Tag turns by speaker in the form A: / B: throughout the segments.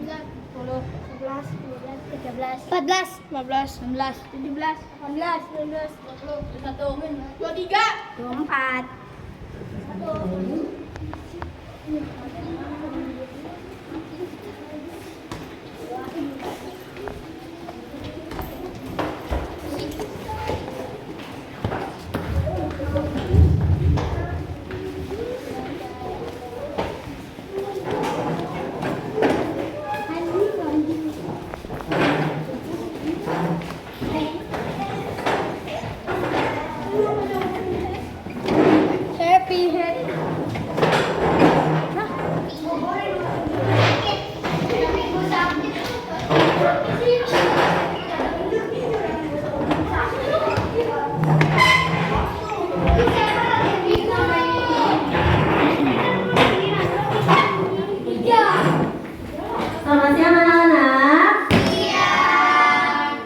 A: 10, 11, 12, 13, 14, 15, 16, 17, 18, 19, 20, 21, 23, 24. Happy happy.
B: Selamat siang anak-anak. Siang.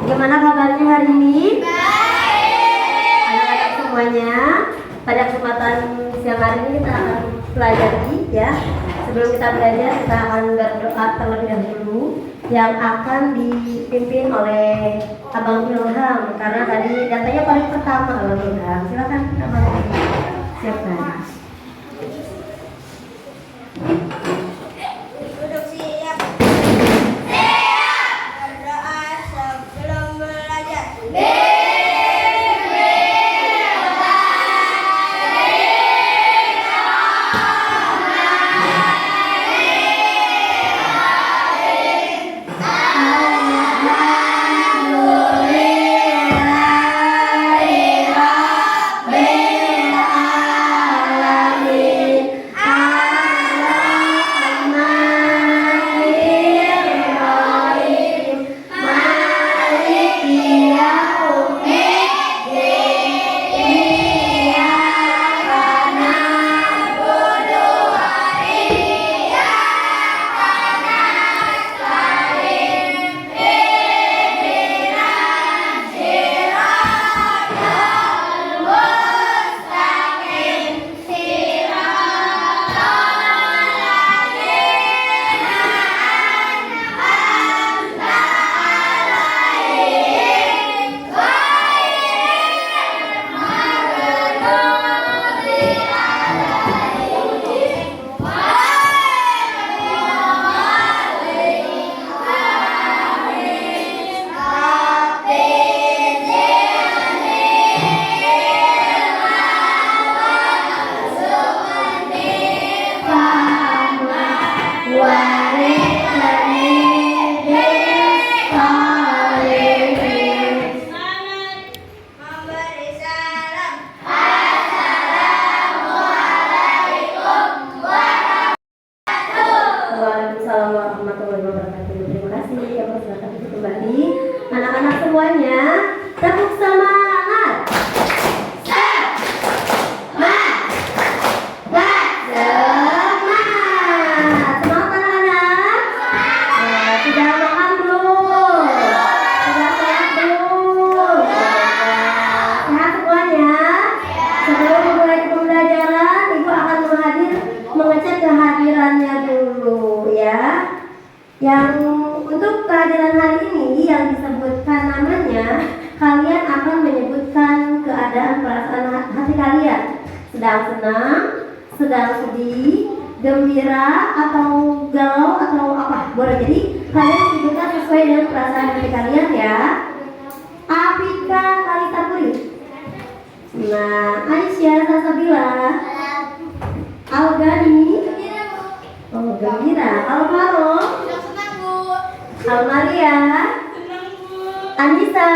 B: Gimana kabarnya hari ini? Baik. Anak-anak semuanya, pada kesempatan siang hari ini kita akan pelajari ya. Sebelum kita belajar, kita akan berdoa terlebih dahulu yang akan dipimpin oleh Abang Ilham, karena tadi datanya paling pertama Abang Ilham. Silakan Abang siapkan.
A: Duduk siap. Berdoa sebelum belajar. Memberi salam.
B: Waalaikumsalam warahmatullahi wabarakatuh. Terima kasih. Ya, silakan duduk kembali. Anak-anak semuanya, tepuk semangat. Semangat anak-anak. Sudah makan belum? Sudah sholat belum? Sehat semuanya. Sebelum memulai pembelajaran, Ibu akan mengecek kehadirannya dulu ya. Yang untuk kehadiran hari ini yang disebutkan namanya, kalian akan menyebutkan keadaan perasaan hati kalian. Sedang senang, sedang sedih, gembira, atau galau, atau apa. Boleh, jadi kalian sebutkan sesuai dengan perasaan hati kalian ya. Apika Kalita Puri. Nah, Aisyah Salsabila. Algani. Oh, gembira. Alvaro. Almaria. Anissa.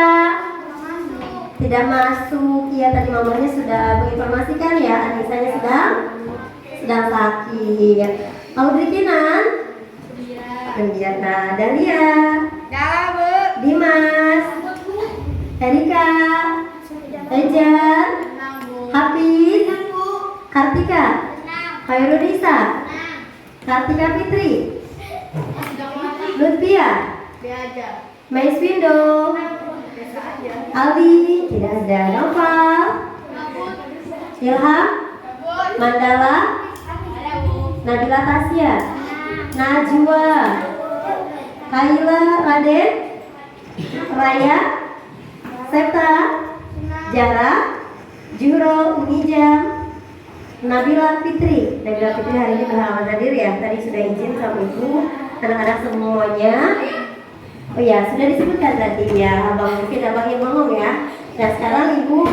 B: Tidak masuk. Iya, tadi mamanya sudah menginformasikan ya. Anissanya sedang sakit. Audrey Kinan. Gembira. Dahlia. Dimas. Erika. Ejar. Hafiz. Kartika, Khairunisa, Kartika Fitri, Lutfia, Maiswindo, Aldi, tidak ada. Noval, Ilham, Mandala, Nabila Tasya, Najwa, Kaila, Raden, Raya, Septa, Jara, Juro, Unijam, Nabila Fitri. Nabila Fitri hari ini berhalangan hadir ya. Tadi sudah izin sama ibu. Anak-anak semuanya. Oh ya, sudah disebutkan tadi ya. Abang mungkin abang yang ngomong ya. Nah sekarang ibu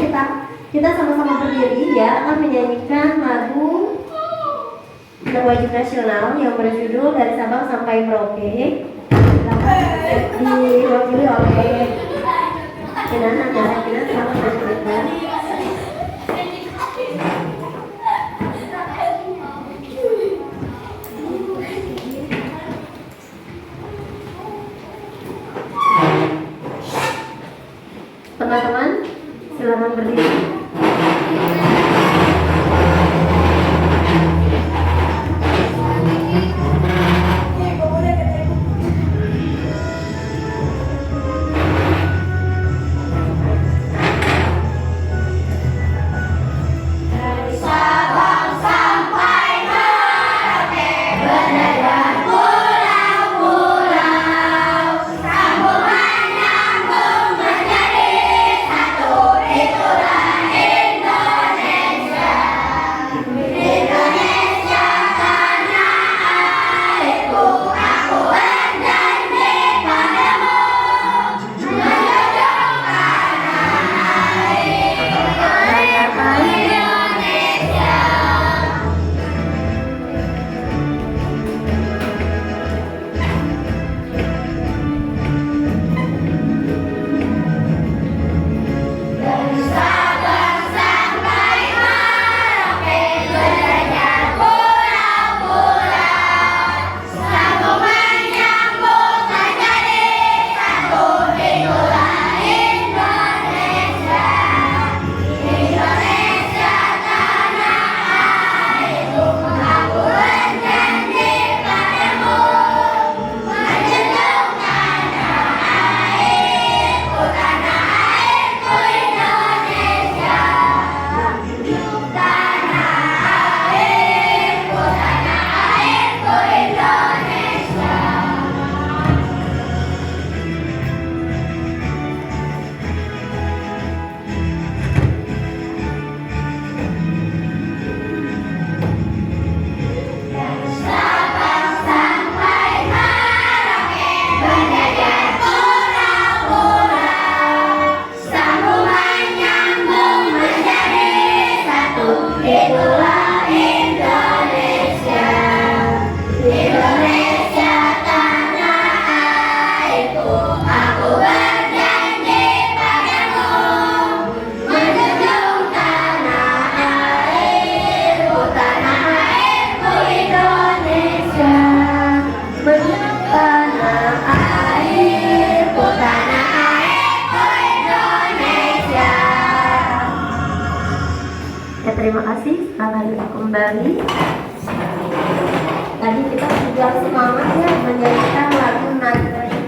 B: kita sama-sama berdiri ya akan menyanyikan lagu wajib nasional yang berjudul Dari Sabang Sampai Merauke. Diwakili oleh Kinana dan Kinana sama bercerita. Teman-teman, silakan berdiri. Terima kasih, selamat datang kembali. Tadi kita sudah semangat ya menyanyikan lagu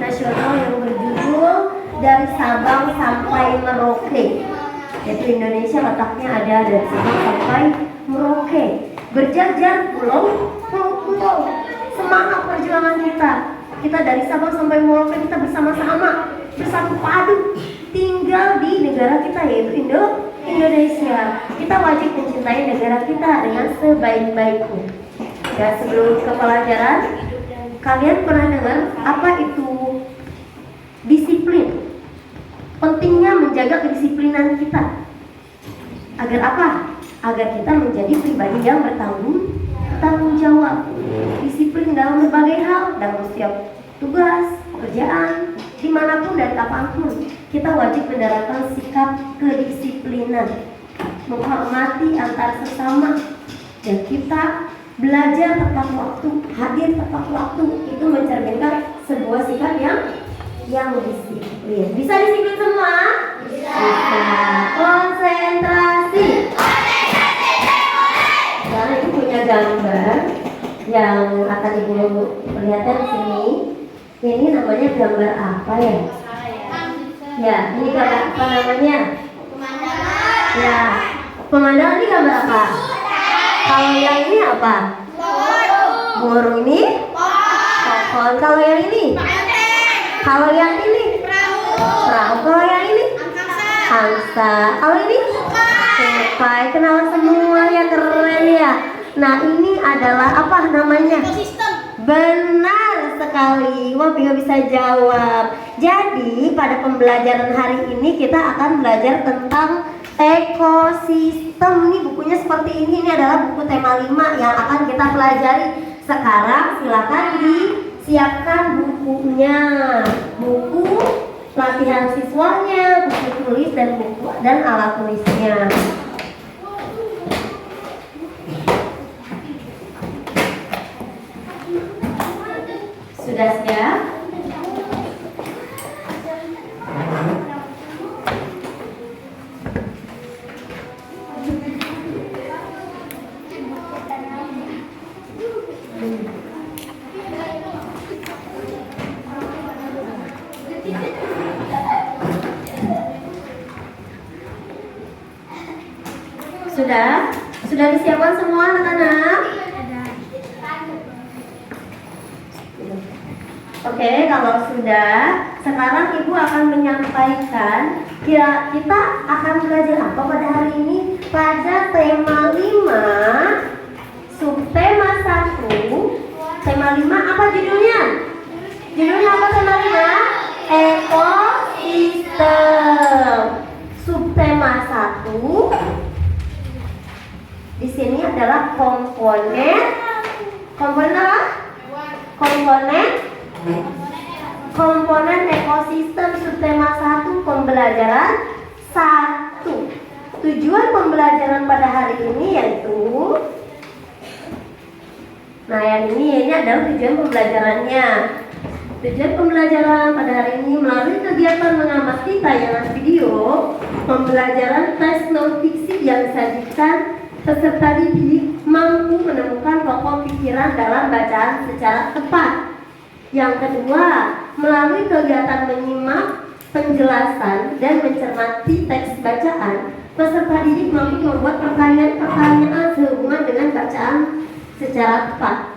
B: nasional yang berjudul Dari Sabang Sampai Merauke. Yaitu Indonesia letaknya ada dari Sabang sampai Merauke. Berjajar pulau. Semangat perjuangan kita. Kita dari Sabang sampai Merauke, kita bersama-sama, bersatu padu tinggal di negara kita yaitu Indonesia. Kita wajib mencintai negara kita dengan sebaik-baiknya. Dan sebelum ke pelajaran, kalian pernah dengar apa itu disiplin? Pentingnya menjaga kedisiplinan kita. Agar apa? Agar kita menjadi pribadi yang bertanggung jawab. Disiplin dalam berbagai hal, dalam setiap tugas, pekerjaan, dimanapun dan kapanpun. Kita wajib menerapkan sikap kedisiplinan, menghormati antar sesama, dan kita belajar tepat waktu, hadir tepat waktu. Itu mencerminkan sebuah sikap yang disiplin. Bisa disiplin semua? Bisa. Konsentrasi. gambar yang akan Ibu perlihatkan di sini. Ini namanya gambar apa ya? Ya, ini gambar apa namanya? Ya, pemandangan ini gambar apa? Kalau yang ini apa? Burung. Ini? Pohon. Kalau yang ini? Kalau yang ini? Perahu. Kalau yang ini? Angsa. Kalau ini? Tupai. Kenal semua ya, keren ya. Nah, ini adalah apa namanya? Benar sekali. Wah, Pio bisa jawab. Jadi, pada pembelajaran hari ini kita akan belajar tentang ekosistem. Ini bukunya seperti ini. Ini adalah buku tema 5 yang akan kita pelajari. Sekarang silakan disiapkan bukunya. Buku latihan siswanya, buku tulis dan alat tulisnya. Sudah siap? Sudah disiapkan semua anak-anak? Oke, kalau sudah, sekarang Ibu akan menyampaikan kita akan belajar apa pada hari ini. Pada tema 5, subtema 1, tema 5 apa judulnya? Judulnya apa tema 5? Ekosistem. Subtema 1 di sini adalah komponen ekosistem. Subtema 1 pembelajaran 1. Tujuan pembelajaran pada hari ini yaitu, nah yang ini adalah tujuan pembelajarannya. Tujuan pembelajaran pada hari ini melalui kegiatan mengamati tayangan video pembelajaran teks non fiksi yang disajikan, peserta didik mampu menemukan pokok pikiran dalam bacaan secara tepat. Yang kedua, melalui kegiatan menyimak, penjelasan, dan mencermati teks bacaan, peserta didik mampu membuat pertanyaan-pertanyaan sehubungan dengan bacaan secara tepat.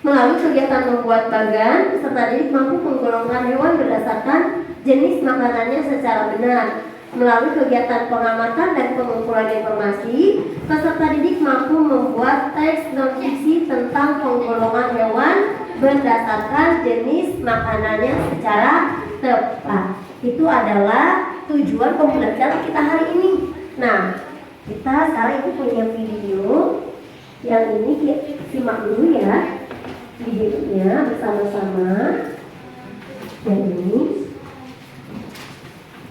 B: Melalui kegiatan membuat bagan, peserta didik mampu menggolongkan hewan berdasarkan jenis makanannya secara benar. Melalui kegiatan pengamatan dan pengumpulan informasi, peserta didik mampu membuat teks non fiksi tentang penggolongan hewan berdasarkan jenis makanannya secara tepat. Itu adalah tujuan pembelajaran kita hari ini. Nah, kita sekarang itu punya video yang ini simak dulu ya videonya bersama-sama. Yang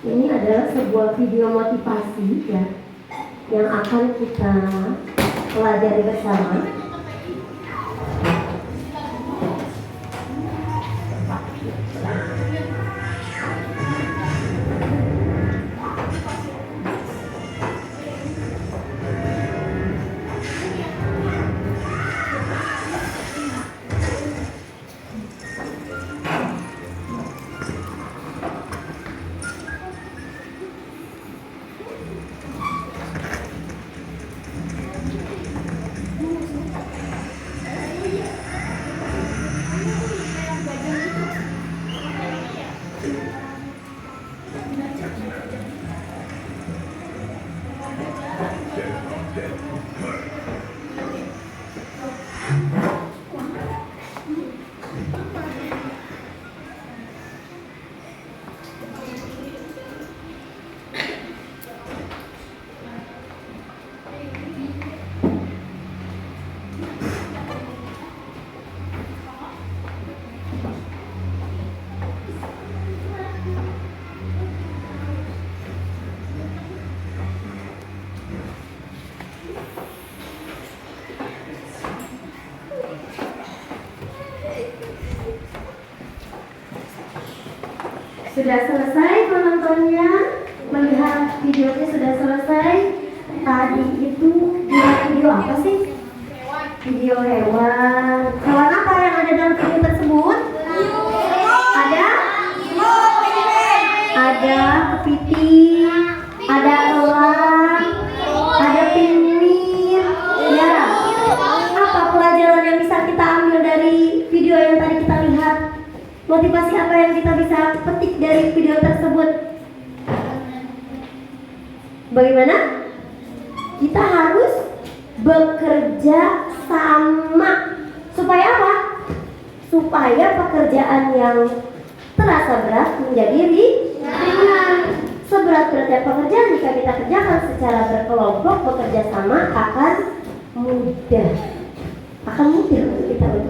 B: ini adalah sebuah video motivasi ya, yang akan kita pelajari bersama. Sudah selesai menontonnya, melihat videonya sudah selesai. Tadi itu video apa sih? video hewan. Hewan apa yang ada dalam video tersebut? Ada kepiting, ada elang, ada penguin. Ya. Apa pelajaran yang bisa kita ambil dari video yang tadi kita lihat? Motivasi apa yang kita bisa petik dari video tersebut? Bagaimana? Kita harus bekerja sama. Supaya apa? Supaya pekerjaan yang terasa berat menjadi ringan. Seberat-beratnya pekerjaan jika kita kerjakan secara berkelompok, bekerja sama akan mudah. Untuk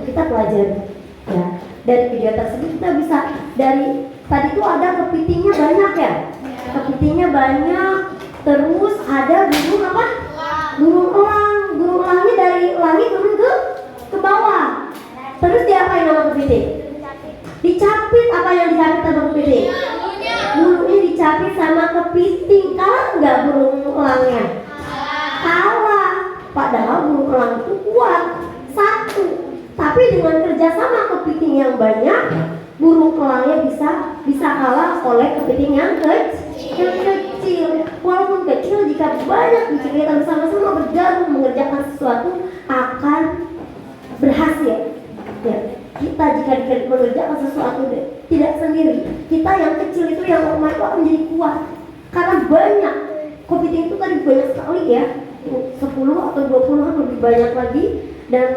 B: kita pelajari. Ya. Dari video tersebut kita bisa dari tadi itu ada kepitingnya banyak ya. Kepitingnya banyak. Terus ada burung apa? Burung elang. Burung elangnya dari langit turun ke bawah. Terus diapain sama kepiting? Dicapit. Apa yang dicapit sama kepiting? Bulunya dicapit sama kepiting. Kalah nggak burung elangnya? Kalah. Padahal burung elang itu kuat. Satu. Tapi dengan kerjasama kepiting yang banyak, burung elangnya bisa kalah oleh kepiting yang kecil. Walaupun kecil, jika banyak kita bersama-sama bergabung mengerjakan sesuatu akan berhasil. Ya, kita jika mengerjakan sesuatu tidak sendiri, kita yang kecil itu yang lemah itu akan menjadi kuat. Karena banyak kepiting itu tadi banyak sekali ya, 10 atau 20 lebih banyak lagi, dan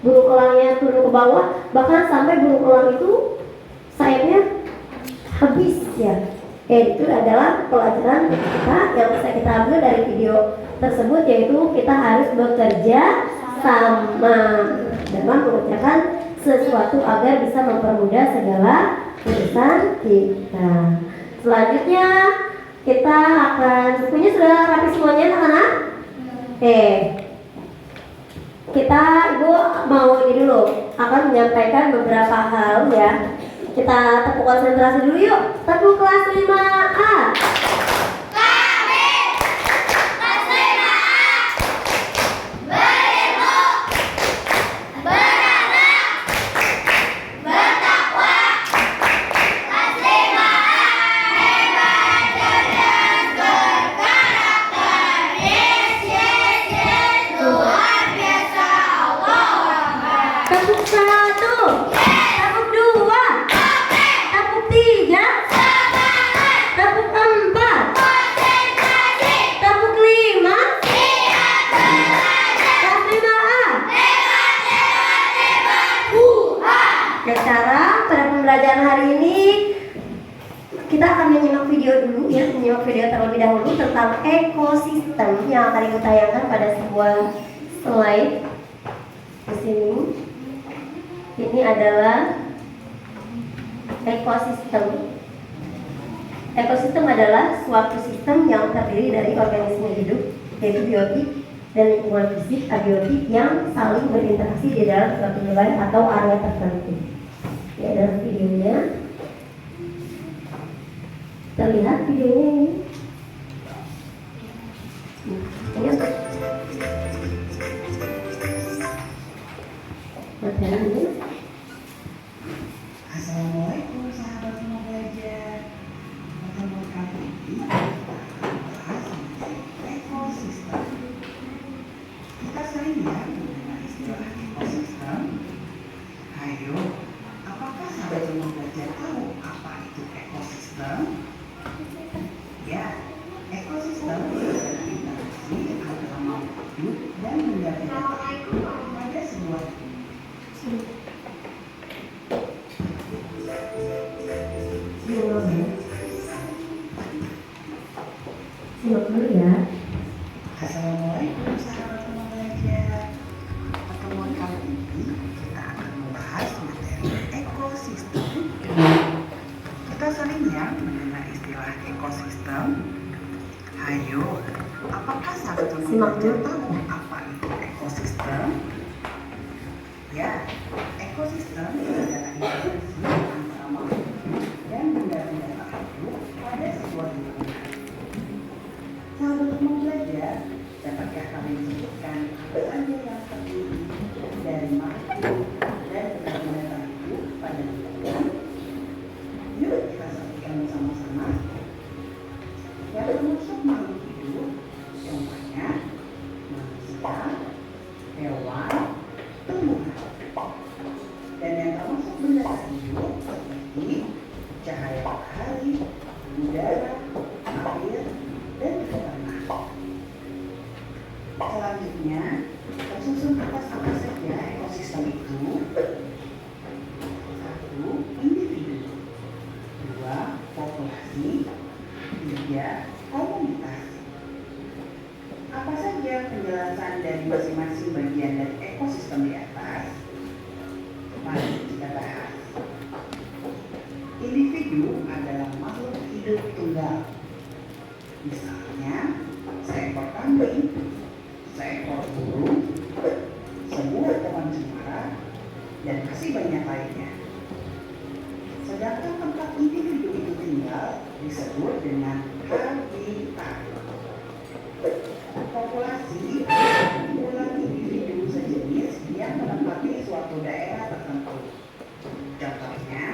B: burung elangnya turun ke bawah, bahkan sampai burung elang itu sayapnya habis ya. Itu adalah pelajaran kita yang bisa kita ambil dari video tersebut, yaitu kita harus bekerja sama dalam mengerjakan sesuatu agar bisa mempermudah segala urusan kita. Selanjutnya kita akan, bukunya sudah rapi semuanya anak-anak? Kita ibu mau ini dulu akan menyampaikan beberapa hal ya. Kita tepuk konsentrasi dulu yuk. Tepuk kelas 5A.
A: Kami kelas 5A berilmu, beranak, bertakwa. Kelas 5A hebat, cerdas, berkarakter. Yes, yes, yes, luar biasa. Allahu Akbar.
B: Tepuk 1. Tepuk 2. Tepuk 3. Tepuk 4.
A: Konsentrasi.
B: Tepuk 5.
A: Siap belajar.
B: Kelas 5A.
A: Hebat, hebat, hebat. Tuhan.
B: Sekarang pada pembelajaran hari ini kita akan menyimak video dulu ya, menyimak video terlebih dahulu tentang ekosistem yang akan ibu tayangkan pada sebuah slide di sini. Ini adalah ekosistem. Ekosistem adalah suatu sistem yang terdiri dari organisme hidup, yaitu biotik, dan lingkungan fisik abiotik yang saling berinteraksi di dalam suatu wilayah atau area tertentu. Ya, dalam videonya kita lihat videonya ini. Ini apa? Materialnya.
C: Assalamualaikum sahabat semua belajar. Pertemuan kali ini bahas ekosistem. Kita sering ya mendengar istilah ekosistem. Ayo, apakah sahabat semua belajar tahu apa itu ekosistem? Ya, ekosistem adalah interaksi antara makhluk hidup dan benda-benda pada sebuah
B: Simak dulu ya.
C: Assalamualaikum sahabat semua belajar. Pertemuan kali ini kita akan membahas materi ekosistem. Kita sering ya mendengar istilah ekosistem. Ayo, apakah sahabat semua
B: Simak
C: belajar
B: dulu.
C: tahu apa itu ekosistem? Ya, ekosistem adalah interaksi antara makhluk dan benda-benda hidup pada sebuah lingkungan. Sahabat semua belajar, dapatkah kalian sebutkan apa saja yang terdiri Selanjutnya, tersusun atas apa saja ekosistem itu? 1. Individu. 2. Populasi. 3. Komunitas. Apa saja penjelasan dari masing-masing bagian dari ekosistem di atas? Mari kita bahas. Individu adalah makhluk hidup tunggal. Misalnya, seekor kambing, seekor burung, sebuah taman cemara, dan masih banyak lainnya. Sedangkan tempat individu itu tinggal disebut dengan habitat. Populasi adalah individu sejenis yang menempati suatu daerah tertentu. Contohnya,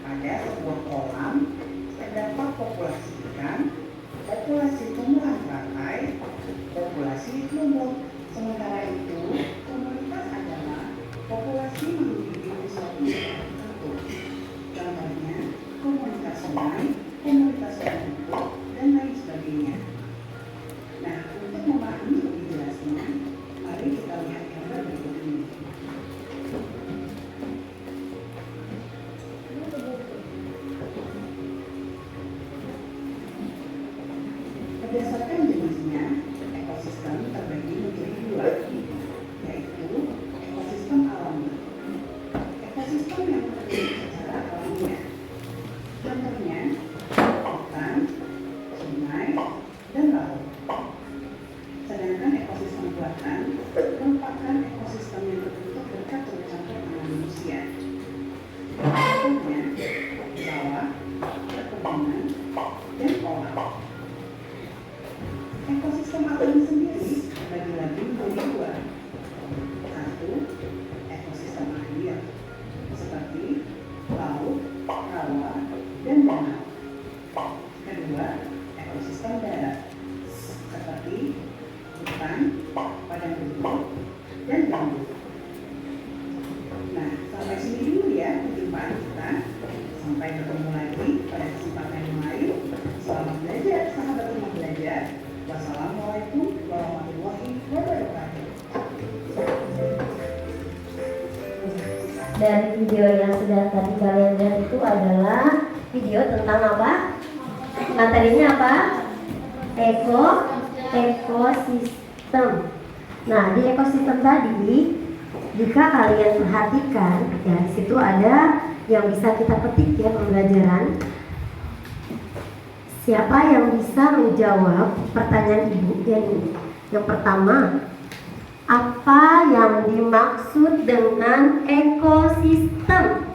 C: pada sebuah kolam terdapat populasi ikan, populasi tumbuhan teratai, populasi lumut. Sementara itu, komunitas adalah populasi makhluk hidup di suatu daerah tertentu. Contohnya, komunitas sungai, komunitas penduduk, dan lain sebagainya. Nah, untuk memahami lebih jelasnya, mari kita lihat gambar berikut ini. Berdasarkan jenisnya, ekosistem terbagi menjadi dua, yaitu ekosistem alami. Ekosistem yang terjadi secara alamiah. Contohnya, hutan, sungai, dan laut. Sedangkan ekosistem buatan merupakan ekosistem yang terbentuk berkat campur tangan manusia. Contohnya, sawah, perkebunan, dan kolam. Ekosistem alami sendiri terbagi lagi menjadi dua. 1. Ekosistem air, seperti laut, rawa, dan danau. 2. Ekosistem darat, seperti hutan, padang rumput, dan gambut. Nah, sampai sini dulu ya perjumpaan kita. Sampai bertemu lagi pada kesempatan yang lain. Selamat belajar, sahabat rumah belajar. Wassalamualaikum warahmatullahi wabarakatuh.
B: Dari video yang sudah tadi kalian lihat itu adalah video tentang apa? Materinya apa? Ekosistem. Nah, di ekosistem tadi, jika kalian perhatikan, ya di situ ada yang bisa kita petik ya pembelajaran. Siapa yang bisa menjawab pertanyaan ibu ini? Yang pertama, apa yang dimaksud dengan ekosistem?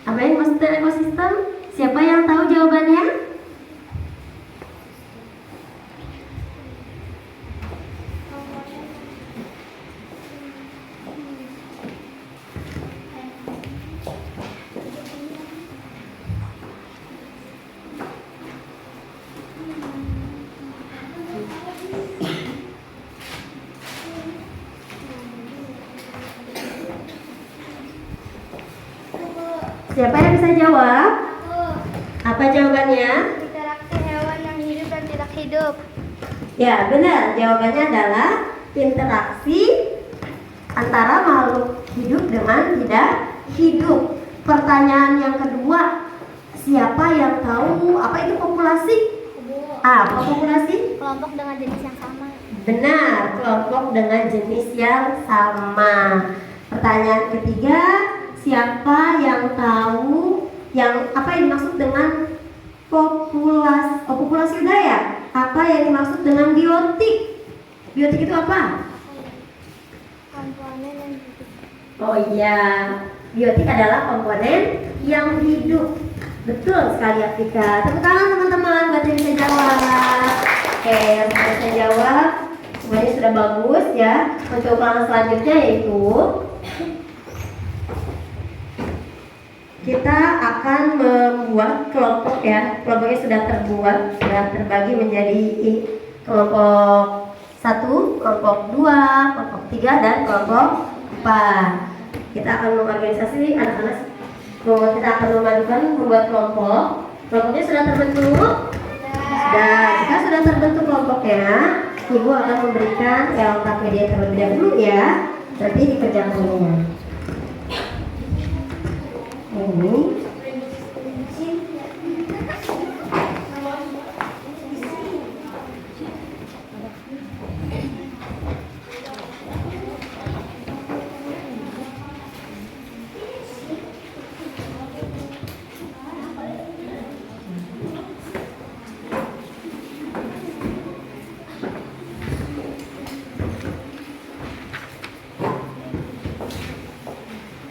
B: Apa yang dimaksud dengan ekosistem? Siapa yang tahu jawabannya? Siapa yang bisa jawab? Apa jawabannya?
A: Interaksi hewan yang hidup dan tidak hidup.
B: Ya, benar. Jawabannya adalah interaksi antara makhluk hidup dengan tidak hidup. Pertanyaan yang kedua, siapa yang tahu apa itu populasi? Apa populasi?
A: Kelompok dengan jenis yang sama.
B: Benar, kelompok dengan jenis yang sama. Pertanyaan ketiga, siapa yang tahu yang apa yang dimaksud dengan populasi? Populasi udah ya? Apa yang dimaksud dengan biotik? Biotik itu apa?
A: Komponen yang hidup.
B: Oh iya, biotik adalah komponen yang hidup. Betul sekali Afrika. Tepuk tangan teman-teman buat yang bisa jawab. Oke, yang sudah bisa jawab semuanya sudah bagus ya. Untuk ulangan selanjutnya yaitu kita akan membuat kelompok ya. Kelompoknya sudah terbuat, sudah terbagi menjadi kelompok 1, kelompok 2, kelompok 3, dan kelompok 4. Kita akan mengorganisasi anak-anak. Kita akan memadukan membuat kelompok. Kelompoknya sudah terbentuk. Sudah, jika sudah terbentuk kelompoknya, Ibu akan memberikan LKPD terlebih dahulu ya. Nanti dikerjakannya. Ini.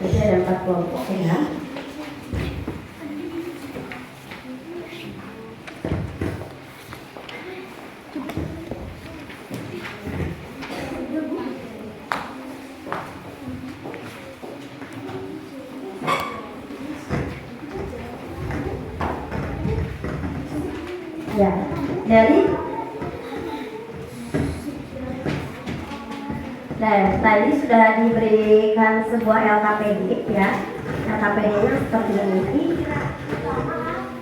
B: Jadi ada 4 kelompok ya. Ya, tadi sudah diberikan sebuah LKPD ya. LKPD-nya seperti ini.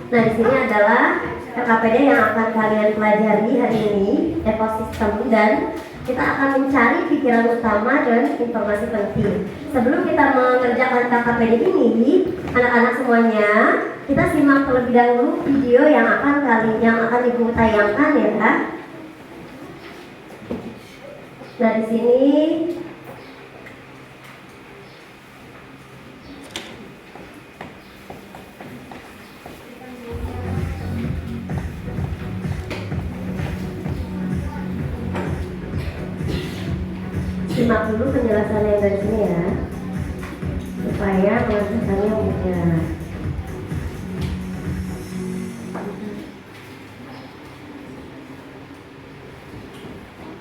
B: Nah, di sini adalah LKPD yang akan kalian pelajari hari ini, ekosistem, dan kita akan mencari pikiran utama dan informasi penting. Sebelum kita mengerjakan LKPD ini, anak-anak semuanya, kita simak terlebih dahulu video yang akan Ibu tayangkan ya. Nah, di sini simak dulu penjelasannya dari sini ya, supaya penjelasannya mudah.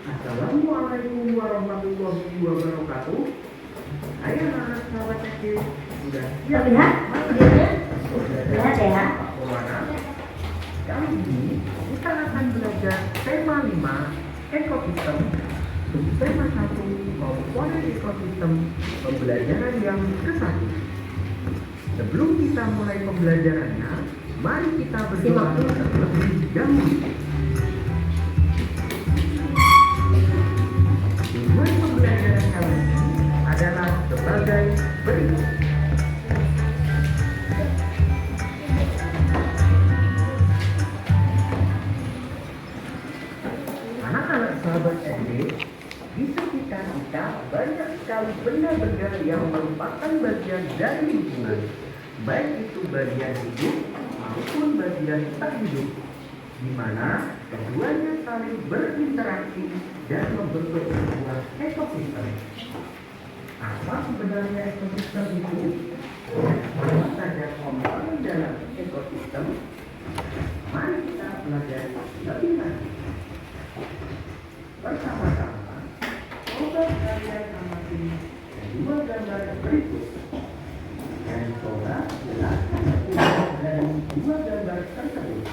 D: Assalamualaikum warahmatullahi wabarakatuh. Hai anak-anak sahabat SD, sudah siap?
B: Lihat videonya? Lihat ya.
D: Kali ini kita akan belajar tema 5 ekosistem, tema 1 komponen ekosistem, pembelajaran yang ke-1. Sebelum kita mulai pembelajarannya, mari kita berdoa terlebih dahulu. Tujuan pembelajaran kali ini adalah sebagai berikut. Anak-anak sahabat SD, di sekitar kita banyak sekali benda-benda yang merupakan bagian dari lingkungan, baik itu bagian hidup maupun bagian tak hidup, di mana keduanya saling berinteraksi dan membentuk sebuah ekosistem. Apa sebenarnya ekosistem itu? Apa saja komponen dalam ekosistem? Mari kita pelajari lebih lanjut. Bersama-sama, coba kalian amati kedua gambar berikut dan coba jelaskan dari dua gambar tersebut.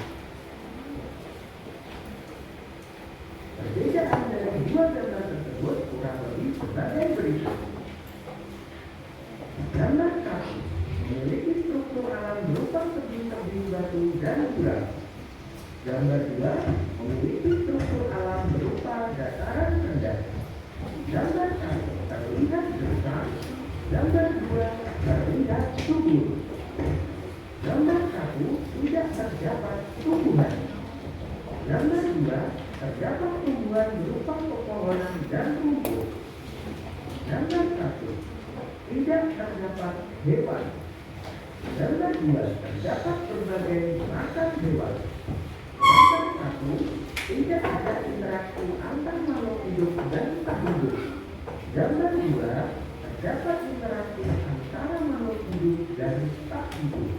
D: Perbedaan dari dua gambar tersebut kurang lebih sebagai berikut. Gambar 1 memiliki struktur alam berupa tebing-tebing batu dan gurun. Gambar 2 memiliki struktur alam berupa dataran rendah. Gambar 1 terlihat gersang, gambar 2 terlihat subur. Gambar 1 tidak terdapat tumbuhan. Gambar 2 terdapat tumbuhan berupa pepohonan dan rumput. Gambar 1 tidak terdapat hewan. Gambar 2 terdapat berbagai macam hewan. Gambar 1 tidak ada interaksi antar makhluk hidup dan tak hidup. Gambar 2 terdapat interaksi antara makhluk hidup dan tak hidup.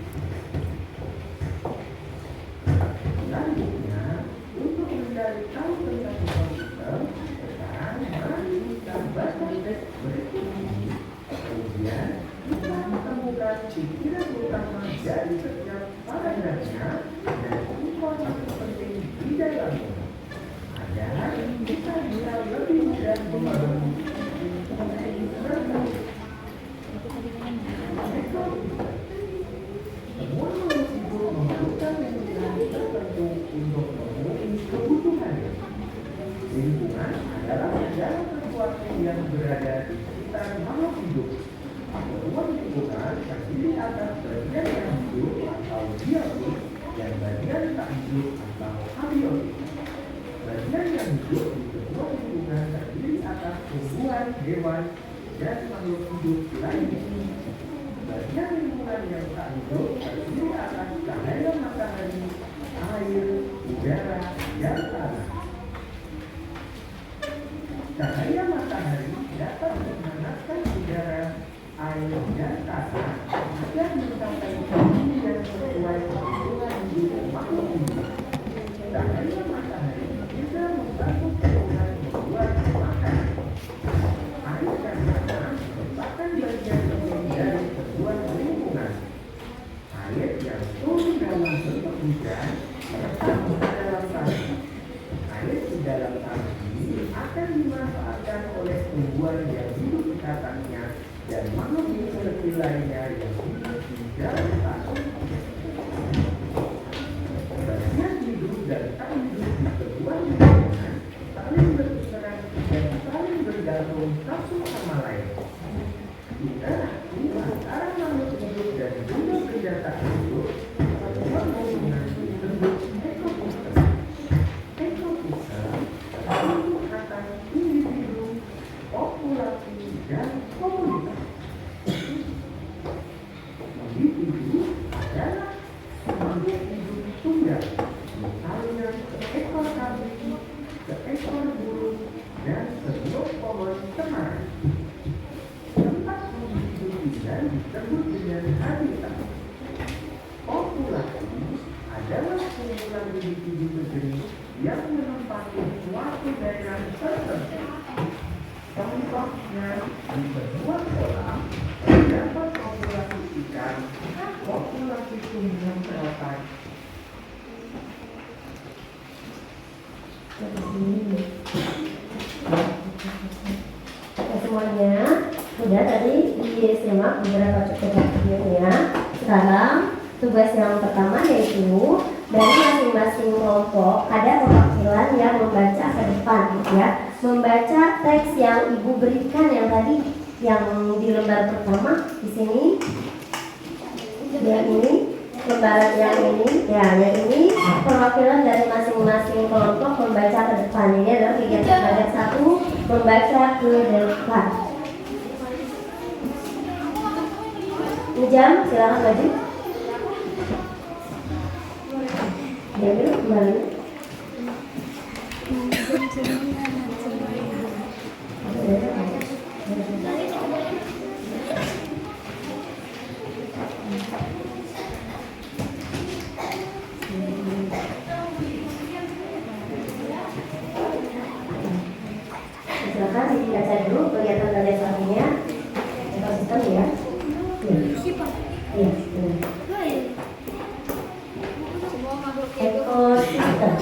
D: Selanjutnya, untuk mencari tahu tentang ekosistem, sekarang mari kita baca teks berikut ini. Kemudian kita menemukan pikiran utama dari setiap paragrafnya dan informasi penting di dalamnya, agar kita bisa lebih mudah memahami ekosistem. Semua yang berada di sekitar makhluk hidup. Satuan lingkungan terdiri atas bagian yang hidup atau biotik dan bagian tak hidup atau abiotik. Bagian yang hidup di sebuah lingkungan terdiri atas tumbuhan, hewan, dan makhluk hidup lainnya. Bagian lingkungan yang tak hidup terdiri atas cahaya matahari, air, udara, dan tanah. Cahaya matahari dapat menghangatkan udara, air, dan tanah agar mencapai suhu yang sesuai kebutuhan hidup makhluk hidup. Cahaya matahari juga membantu tumbuhan membuat makanan. Air dan tanah merupakan bagian penting dari sebuah lingkungan. Air yang turun dalam bentuk hujan meresap ke dalam tanah. Air di dalam tanah ini akan dimanfaatkan oleh tumbuhan yang hidup di atasnya dan makhluk hidup kecil lainnya yang hidup di dalam tanah. Bagian hidup dan tak hidup di sebuah lingkungan saling berperan dan saling bergantung satu sama lain. Interaksi antara makhluk hidup dan benda-benda tak hidup sebuah lingkungan disebut ekosistem. Ekosistem terdiri atas individu, populasi, dan komunitas. Individu adalah makhluk hidup tunggal, misalnya seekor kambing, seekor burung, dan sebuah pohon cemara. Tempat individu tinggal disebut dengan habitat. Populasi adalah kumpulan individu berjenis yang menempati suatu daerah tertentu. Contohnya, di sebuah kolam terdapat populasi ikan, populasi tumbuhan selokan.
B: Semuanya sudah tadi disimak beberapa cuplikan videonya. Sekarang tugas yang pertama yaitu dari masing-masing kelompok ada perwakilan yang membaca ke depan, ya, membaca teks yang ibu berikan yang tadi yang di lembar pertama di sini, yang ini lembaran yang ini, ya, yang ini perwakilan dari masing-masing kelompok membaca ke depan. Ini adalah kegiatan bagian 1 membaca ke depan. Jam, silakan maju. Ya, kembali. Silakan dibaca dulu kegiatan belajar selanjutnya. Ekosistem, ya. Iya.
A: Semua makhluk hidup
B: Ekosistem.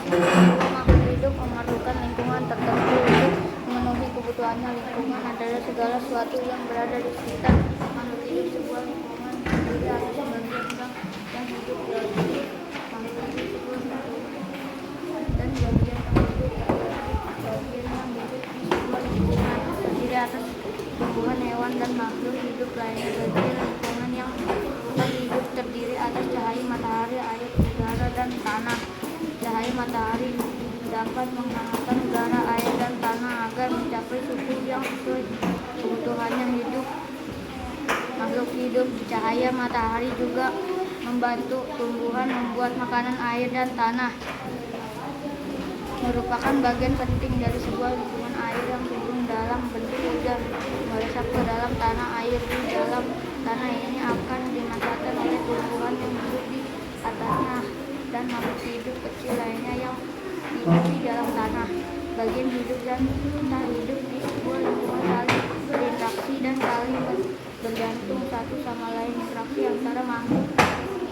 A: semua makhluk hidup memerlukan lingkungan tertentu untuk memenuhi kebutuhannya. Lingkungan adalah segala sesuatu yang berada di sekitar makhluk hidup. Sebuah lingkungan terdiri atas bagian yang hidup di dalam makhluk hidup sebuah dan bagian yang hidup di sebuah lingkungan terdiri atas tumbuhan, hewan, dan makhluk hidup lainnya. Bagian lingkungan yang hidup terdiri atas cahaya matahari, air, udara, dan tanah. Cahaya matahari dapat menghangatkan udara, air, dan tanah agar mencapai suhu yang sesuai kebutuhannya hidup. Makhluk hidup cahaya matahari juga membantu tumbuhan membuat makanan, air, dan tanah. Merupakan bagian penting dari sebuah lingkungan. Air yang turun dalam bentuk hujan meresap ke dalam tanah. Air di dalam tanah ini akan dimanfaatkan oleh tumbuhan yang hidup di atasnya dan makhluk hidup kecil lainnya yang hidup di dalam tanah. Bagian hidup dan tak hidup di sebuah lingkungan saling berinteraksi dan saling bergantung satu sama lain. Interaksi antara makhluk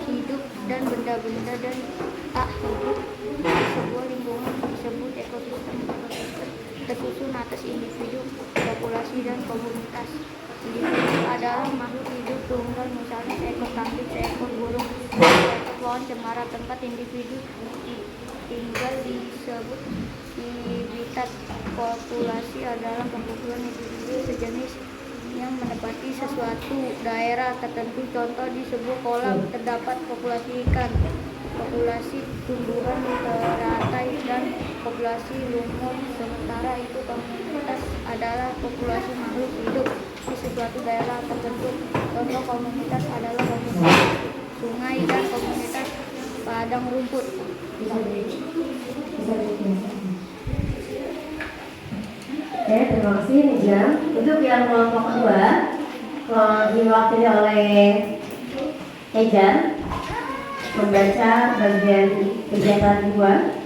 A: hidup dan benda-benda dan tak hidup di sebuah lingkungan disebut ekosistem. Ekosistem tersusun atas individu, populasi, dan komunitas. Individu adalah makhluk hidup tunggal, misalnya seekor kambing, seekor burung, seekor pohon cemara. Tempat individu tinggal disebut individu. habitat. Populasi adalah kumpulan individu sejenis yang menempati sesuatu daerah tertentu. Contoh, di sebuah kolam terdapat populasi ikan, populasi tumbuhan teratai, dan populasi lumut. Sementara itu komunitas adalah populasi makhluk hidup di sesuatu daerah tertentu. Contoh komunitas adalah komunitas sungai dan komunitas padang rumput.
B: Oke, terima kasih Nijam. Untuk yang kelompok kedua, diwakili oleh Ejan, membaca bagian kegiatan kedua.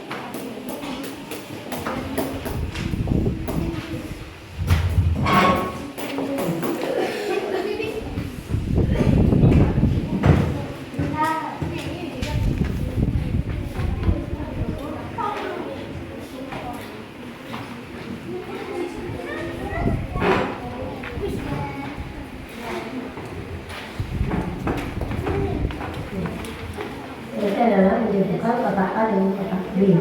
B: Ini adalah menjadikan kotak A dengan kotak B.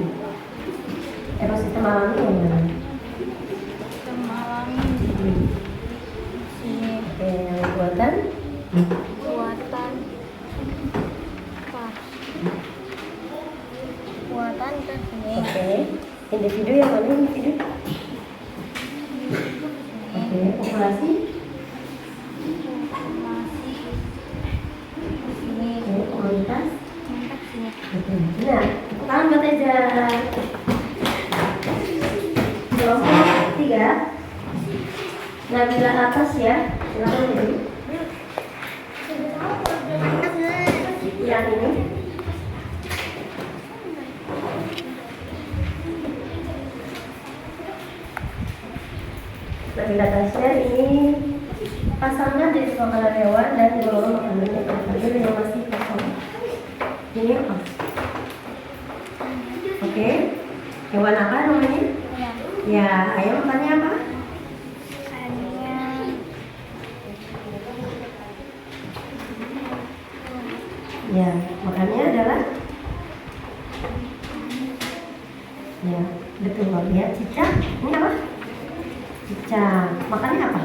B: Ekosistem alami yang mana?
A: Mengalami sini
B: Oke, buatan.
A: buatan pas buatan ke sini.
B: Oke, individu yang mana individu? Oke, populasi.
A: Masih sini.
B: Oke, komunitas.
A: Mantap sini.
B: Oke, nah, sekarang buat aja kelompok 3. Nabila atas ya, silakan jadi. Yang ini. Nabila Tasya ini pasangan dari makanan hewan dan golongan makanannya terkandung yang masih kosong. Ini apa? Oke, hewan apa namanya?
A: Ya.
B: Ya, ayam makannya apa?
A: Hanya
B: Ya, makannya adalah. Ya, betul. Ya, cicak. Ini apa? Cicak. Makannya apa?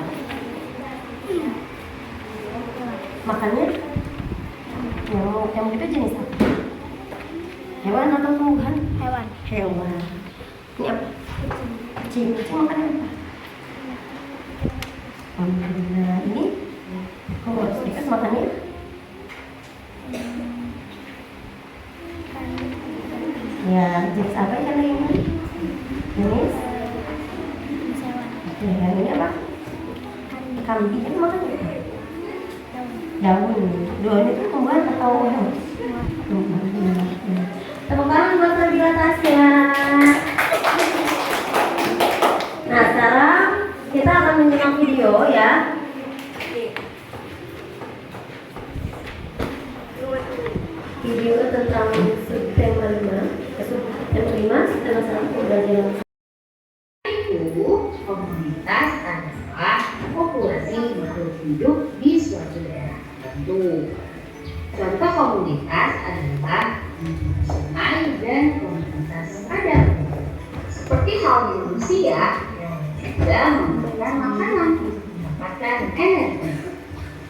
B: Makannya? Yang itu jenis apa? Hewan atau tumbuhan?
A: hewan.
B: Hewan. Ini apa? Kucing. Kucing makannya apa? Alhamdulillah. Ini? Oh, sedikit makannya? Ya, jenis apa ikan ini? Jenis?
A: Hewan.
B: Oke, yang ini apa? Kambing itu makan apa? Daun. Daun itu tumbuhan atau hewan? Tumbuhan. Tepuk tangan buat Nabila Tasya. Nah, sekarang kita akan menyimak video ya. Video tentang subtema 5, subtema 5, subtema 1 pembelajaran.
E: Itu komunitas adalah populasi makhluk hidup di suatu daerah tertentu. Contoh komunitas adalah sungai dan komunitas padang. Seperti halnya manusia yang juga memberikan makanan, mendapatkan energi.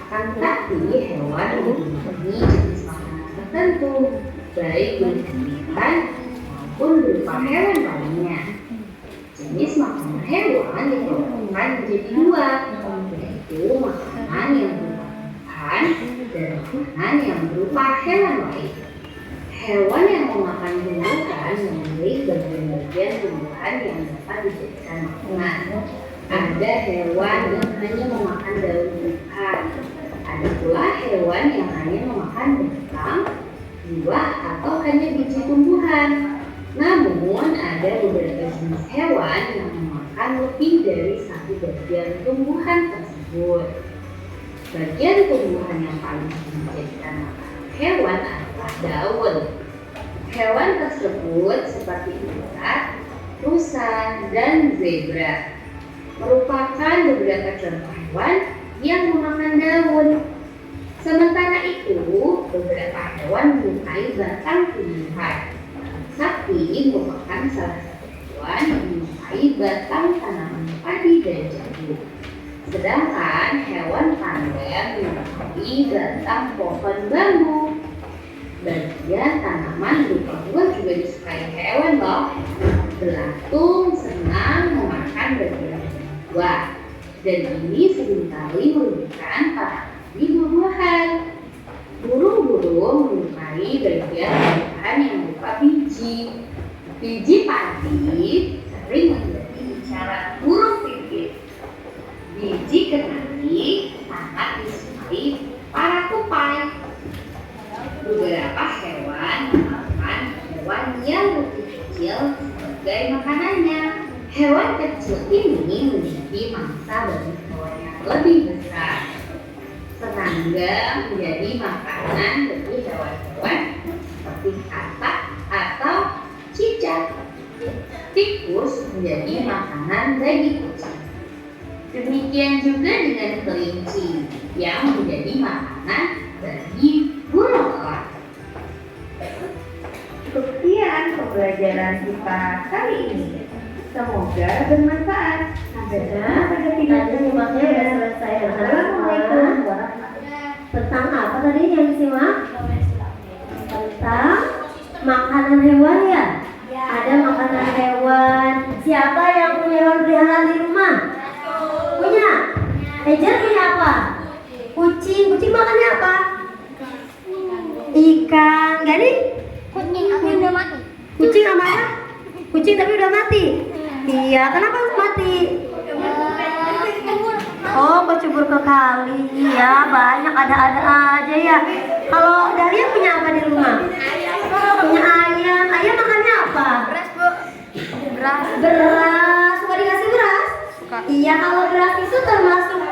E: Akan tetapi hewan memiliki jenis makanan tertentu, baik berupa ikan maupun berupa hewan lainnya. Jenis makanan hewan dikelompokkan menjadi dua, yaitu makanan yang berupa tumbuhan dan makanan yang berupa hewan lain. Hewan yang memakan tumbuhan memilih bagian-bagian tumbuhan yang dapat dijadikan makanan. Ada hewan yang hanya memakan daun tumbuhan. Ada pula hewan yang hanya memakan batang, buah, atau hanya biji tumbuhan. Namun, ada beberapa jenis hewan yang memakan lebih dari satu bagian tumbuhan tersebut. Bagian tumbuhan yang paling sering dijadikan makanan hewan adalah daun. Hewan tersebut seperti ulat, rusa, dan zebra merupakan beberapa contoh hewan yang memakan daun. Sementara itu, beberapa hewan menyukai batang tumbuhan. Sapi merupakan salah satu hewan yang menyerupai batang tanaman padi dan jagung. Sedangkan hewan pandan menyerupai batang pohon bambu. Bagian tanaman berupa buah juga disukai hewan loh. Belatung senang memakan bagian buah, dan ini seringkali merugikan para ahli buah-buahan. Burung-burung menyukai bagian buah yang berupa biji. Biji padi sering menjadi isyarat burung pipit. Biji kenari sangat disukai para tupai. Beberapa hewan memakan hewan yang lebih kecil sebagai makanannya. Hewan kecil ini menjadi mangsa bagi hewan yang lebih besar. Serangga menjadi makanan bagi hewan-hewan seperti katak atau cicak. Tikus menjadi makanan bagi kucing. Demikian juga dengan kelinci yang menjadi makanan bagi burung elang. Sekian pembelajaran kita kali ini. Semoga bermanfaat. Sampai jumpa pada video
B: Simaknya udah selesai.
E: Assalamualaikum warahmatullahi
B: Tentang apa tadi yang disimak? Tentang makanan hewan ya? Ada makanan hewan. Siapa yang punya hewan peliharaan di rumah? Punya? Angel punya apa? Kucing. Kucing makannya apa? Ikan. Gading?
A: Kucing aku udah mati.
B: Kucing apa? Kucing tapi udah mati. Iya, kenapa mati? Oh, kecebur ke kali. Ya, banyak ada-ada aja ya. Kalau Dahlia punya apa di rumah? Punya ayam. Ayam makannya apa?
A: Beras, Bu. Beras.
B: Beras. Suka dikasih beras?
A: Suka.
B: Iya, kalau beras itu termasuk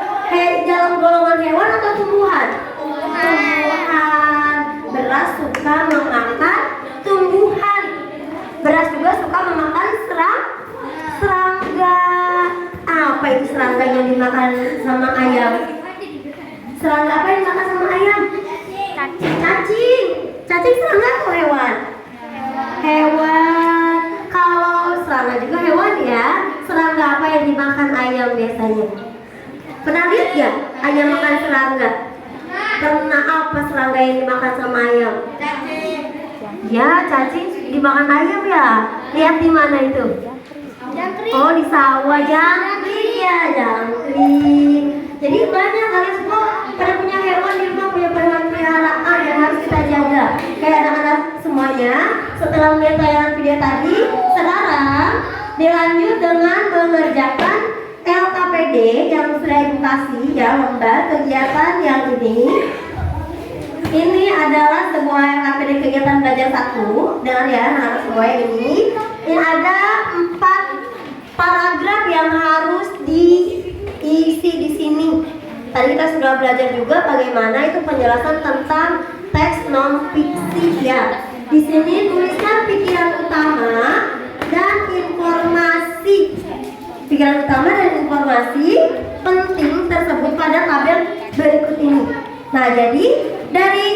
B: dalam golongan hewan atau tumbuhan? Tumbuhan. Beras suka memakan tumbuhan. Beras juga suka memakan serangga. Apa itu serangga yang dimakan sama ayam? Serangga apa yang dimakan sama ayam? Cacing. Cacing serangga atau hewan? Hewan. Kalau serangga juga hewan ya. Serangga apa yang dimakan ayam biasanya? Pernah lihat ya ayam makan serangga? Pernah apa serangga yang dimakan sama ayam? Ya, cacing dimakan ayam ya. Lihat di mana itu? Oh, di sawah. Jangkrik ya, jangkrik. Jadi banyak kalian semua pada punya hewan di rumah, punya hewan peliharaan yang harus kita jaga. Kayak anak-anak semuanya, setelah melihat tayangan video tadi, sekarang dilanjut dengan mengerjakan LKPD yang sudah edukasi ya, lomba kegiatan yang ini. Ini adalah sebuah LKPD kegiatan belajar 1. Dengar ya anak-anak semua ini. Ini ada 4 paragraf yang harus diisi di sini. Tadi kita sudah belajar juga bagaimana itu penjelasan tentang teks non fiksi ya. Di sini tuliskan pikiran utama dan informasi. Pikiran utama dan informasi penting tersebut pada tabel berikut ini. Nah, jadi dari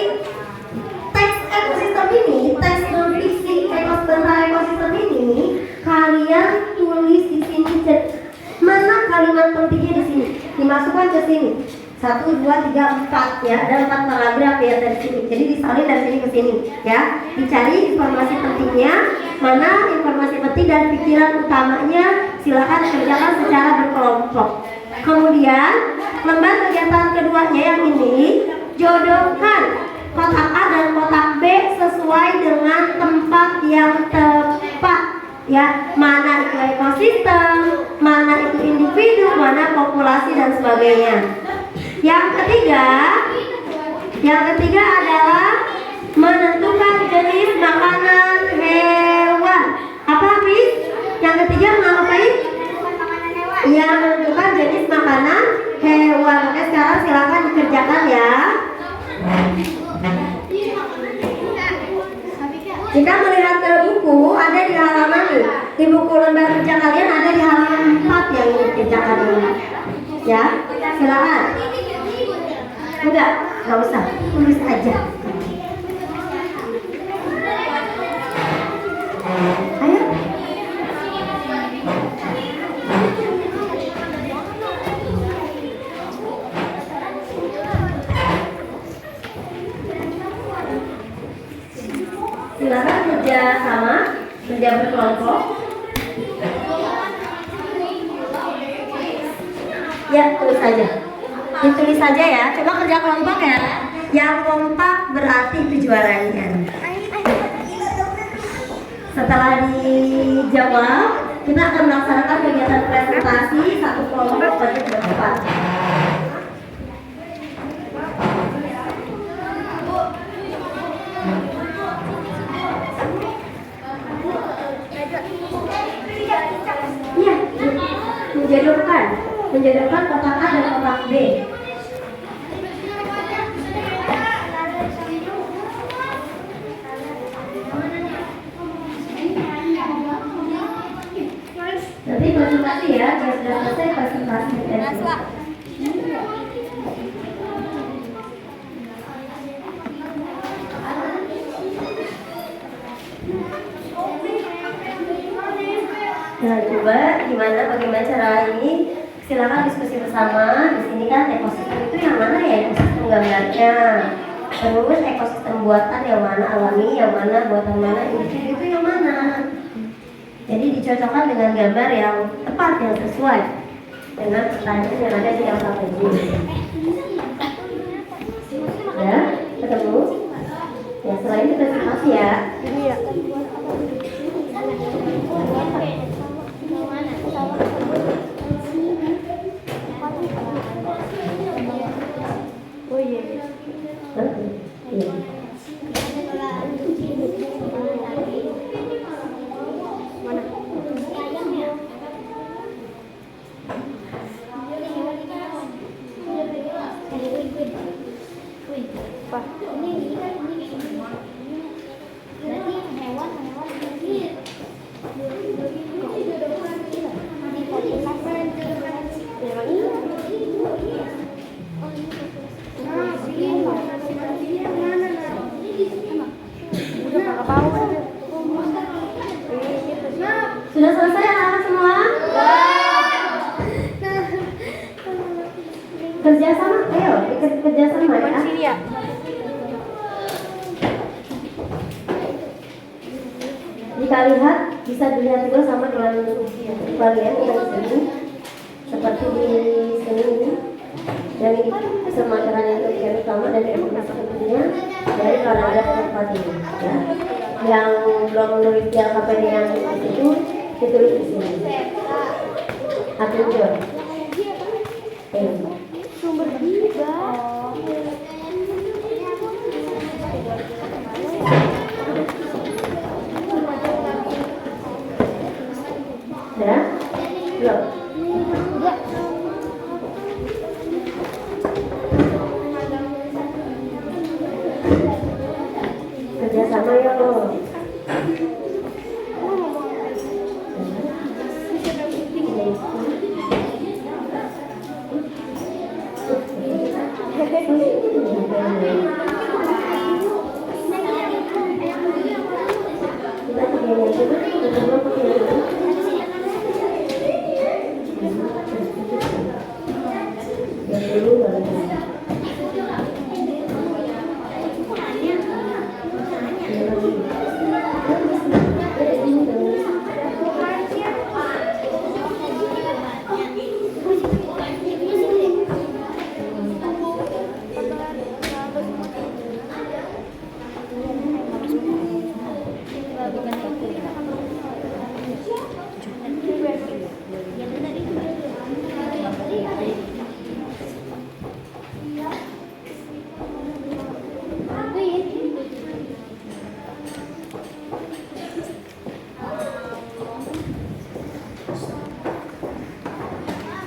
B: teks ekosistem ini, teks non fiksi tentang ekosistem ini, kalian tulis di sini mana kalimat pentingnya di sini, dimasukkan ke sini. 1, 2, 3, 4 ya, ada 4 paragraf ya dari sini. Jadi disalin dari sini ke sini ya. Dicari informasi pentingnya, mana informasi penting dan pikiran utamanya, silakan kerjakan secara berkelompok. Kemudian lembar kegiatan keduanya yang ini, jodohkan kotak A dan kotak B sesuai dengan tempat yang tepat ya, mana itu ekosistem, mana itu individu, mana populasi dan sebagainya. Yang ketiga adalah menentukan jenis makanan hewan. Apa Hafiz? Yang ketiga ngapain? Ya, menentukan jenis makanan hewan. Oke, sekarang silakan dikerjakan ya. Jika melihat ke buku, ada di halaman nih. Di buku lembar kerja kalian ada di halaman 4 yang dikerjakan ini. Ya, silakan. Enggak usah, tulis aja. Ayo. Kerja berkelompok. Ya, tulis saja. Ditulis saja ya. Coba kerja kelompok ya. Yang kompak berarti itu juaranya. Setelah dijawab, kita akan melaksanakan kegiatan presentasi satu kelompok bagi berempat. Iya, menjodohkan kotak A dan kotak B. Nanti presentasi ya, biar sudah selesai presentasi. Nah, coba bagaimana cara ini? Silakan diskusi bersama. Di sini kan ekosistem itu yang mana ya? Ekosistem gambarnya. Terus ekosistem buatan yang mana alami, yang mana buatan mana individu itu yang mana? Jadi dicocokkan dengan gambar yang tepat, yang sesuai dengan pertanyaan yang ada di alfabet ini. Ya, ketemu? Ya, setelah ini presentasi ya.
A: Oh iya.
B: Iya. Sudah selesai anak-anak semua? Kerja sama, ayo kerja sama ya. Jika lihat, bisa dilihat juga sama dengan kalian yang sini, seperti di sini ini. Dan ini semacam yang terjadi sama dari informasi pentingnya dari paragraf tempat ini. Ya. Yang belum menulis di alfabet yang itu ditulis di sini. Atur
A: Sumber tiga.
B: Ya, belum. Kerjasama ya lo.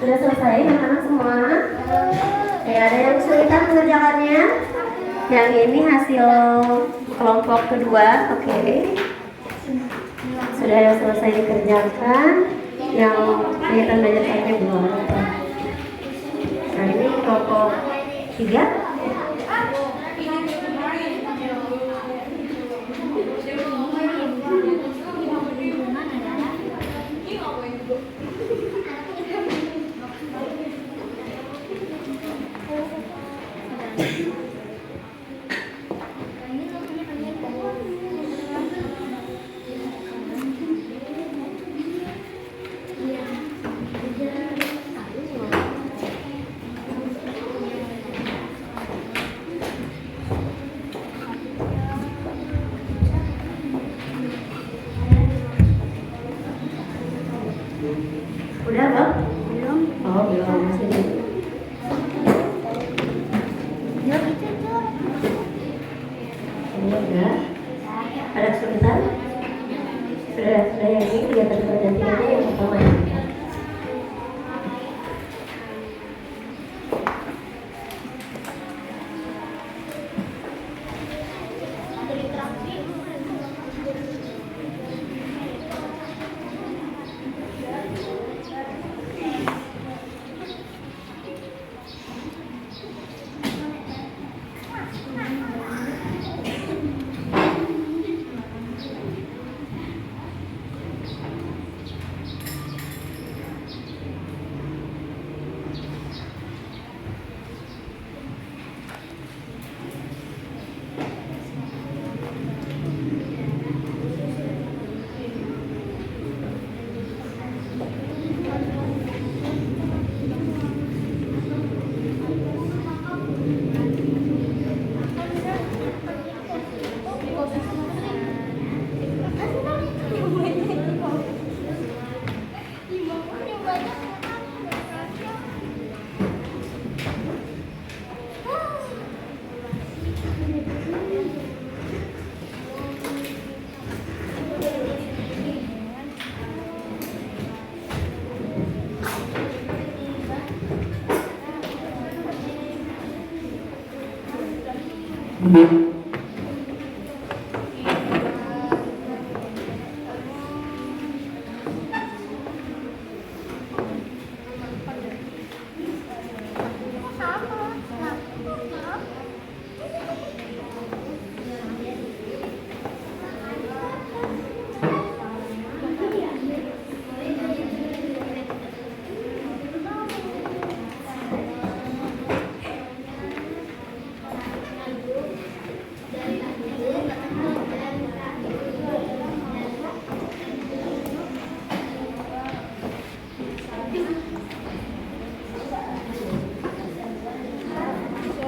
B: Sudah selesai anak-anak semua? Ya, ada yang kesulitan mengerjakannya? Yang ini hasil kelompok kedua, oke. Sudah yang selesai dikerjakan, yang kelihatan banyak tanya belum. Nah, ini kelompok 3. Udah bang?
A: Belum.
B: Oh belum, masih dulu.
A: Ya itu tuh.
B: Ini udah. Ada kesulitan? Sudah yang ini kegiatan pergantiannya yang pertama ya.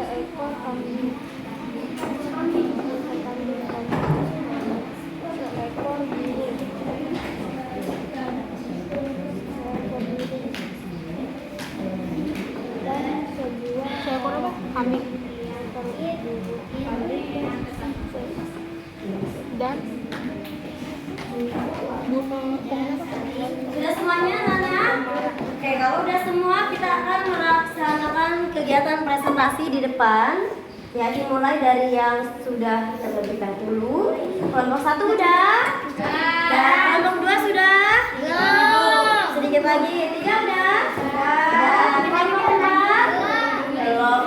A: Seekor kambing. Seekor burung. Dan seekor apa? Kambing. Dan
B: Sudah semuanya anak-anak? Oke, kalau udah semua kita akan melaksanakan kegiatan presentasi di depan. Ya, dimulai dari yang sudah kita berikan dulu. Kelompok 1 udah? Dan kelompok 2 sudah? Sedikit lagi, 3 udah? Dan kelompok 4? Belum.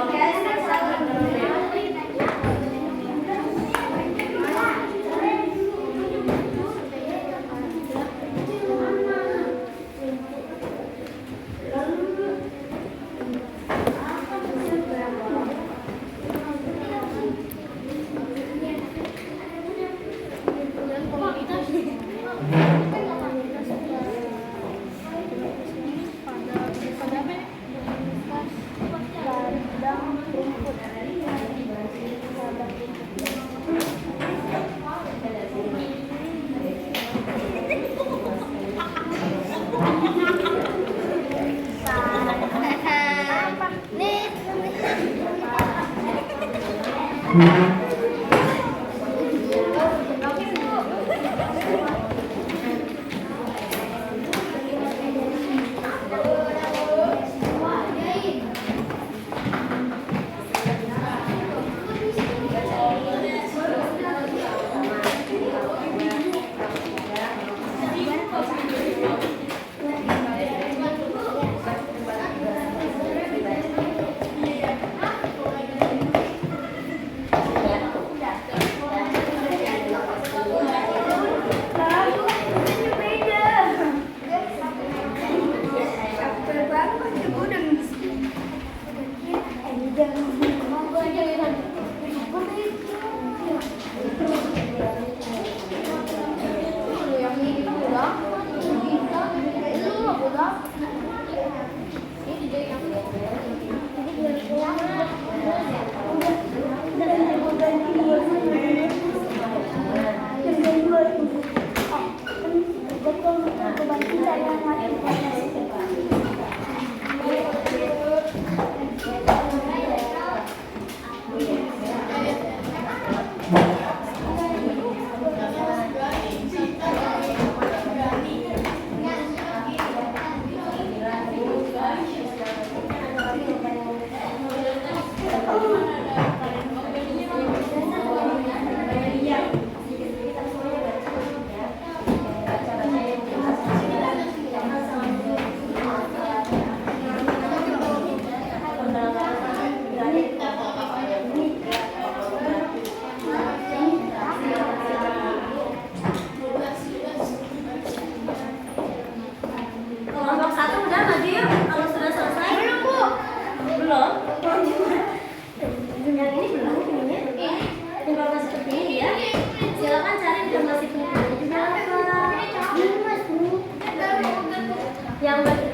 B: Oke,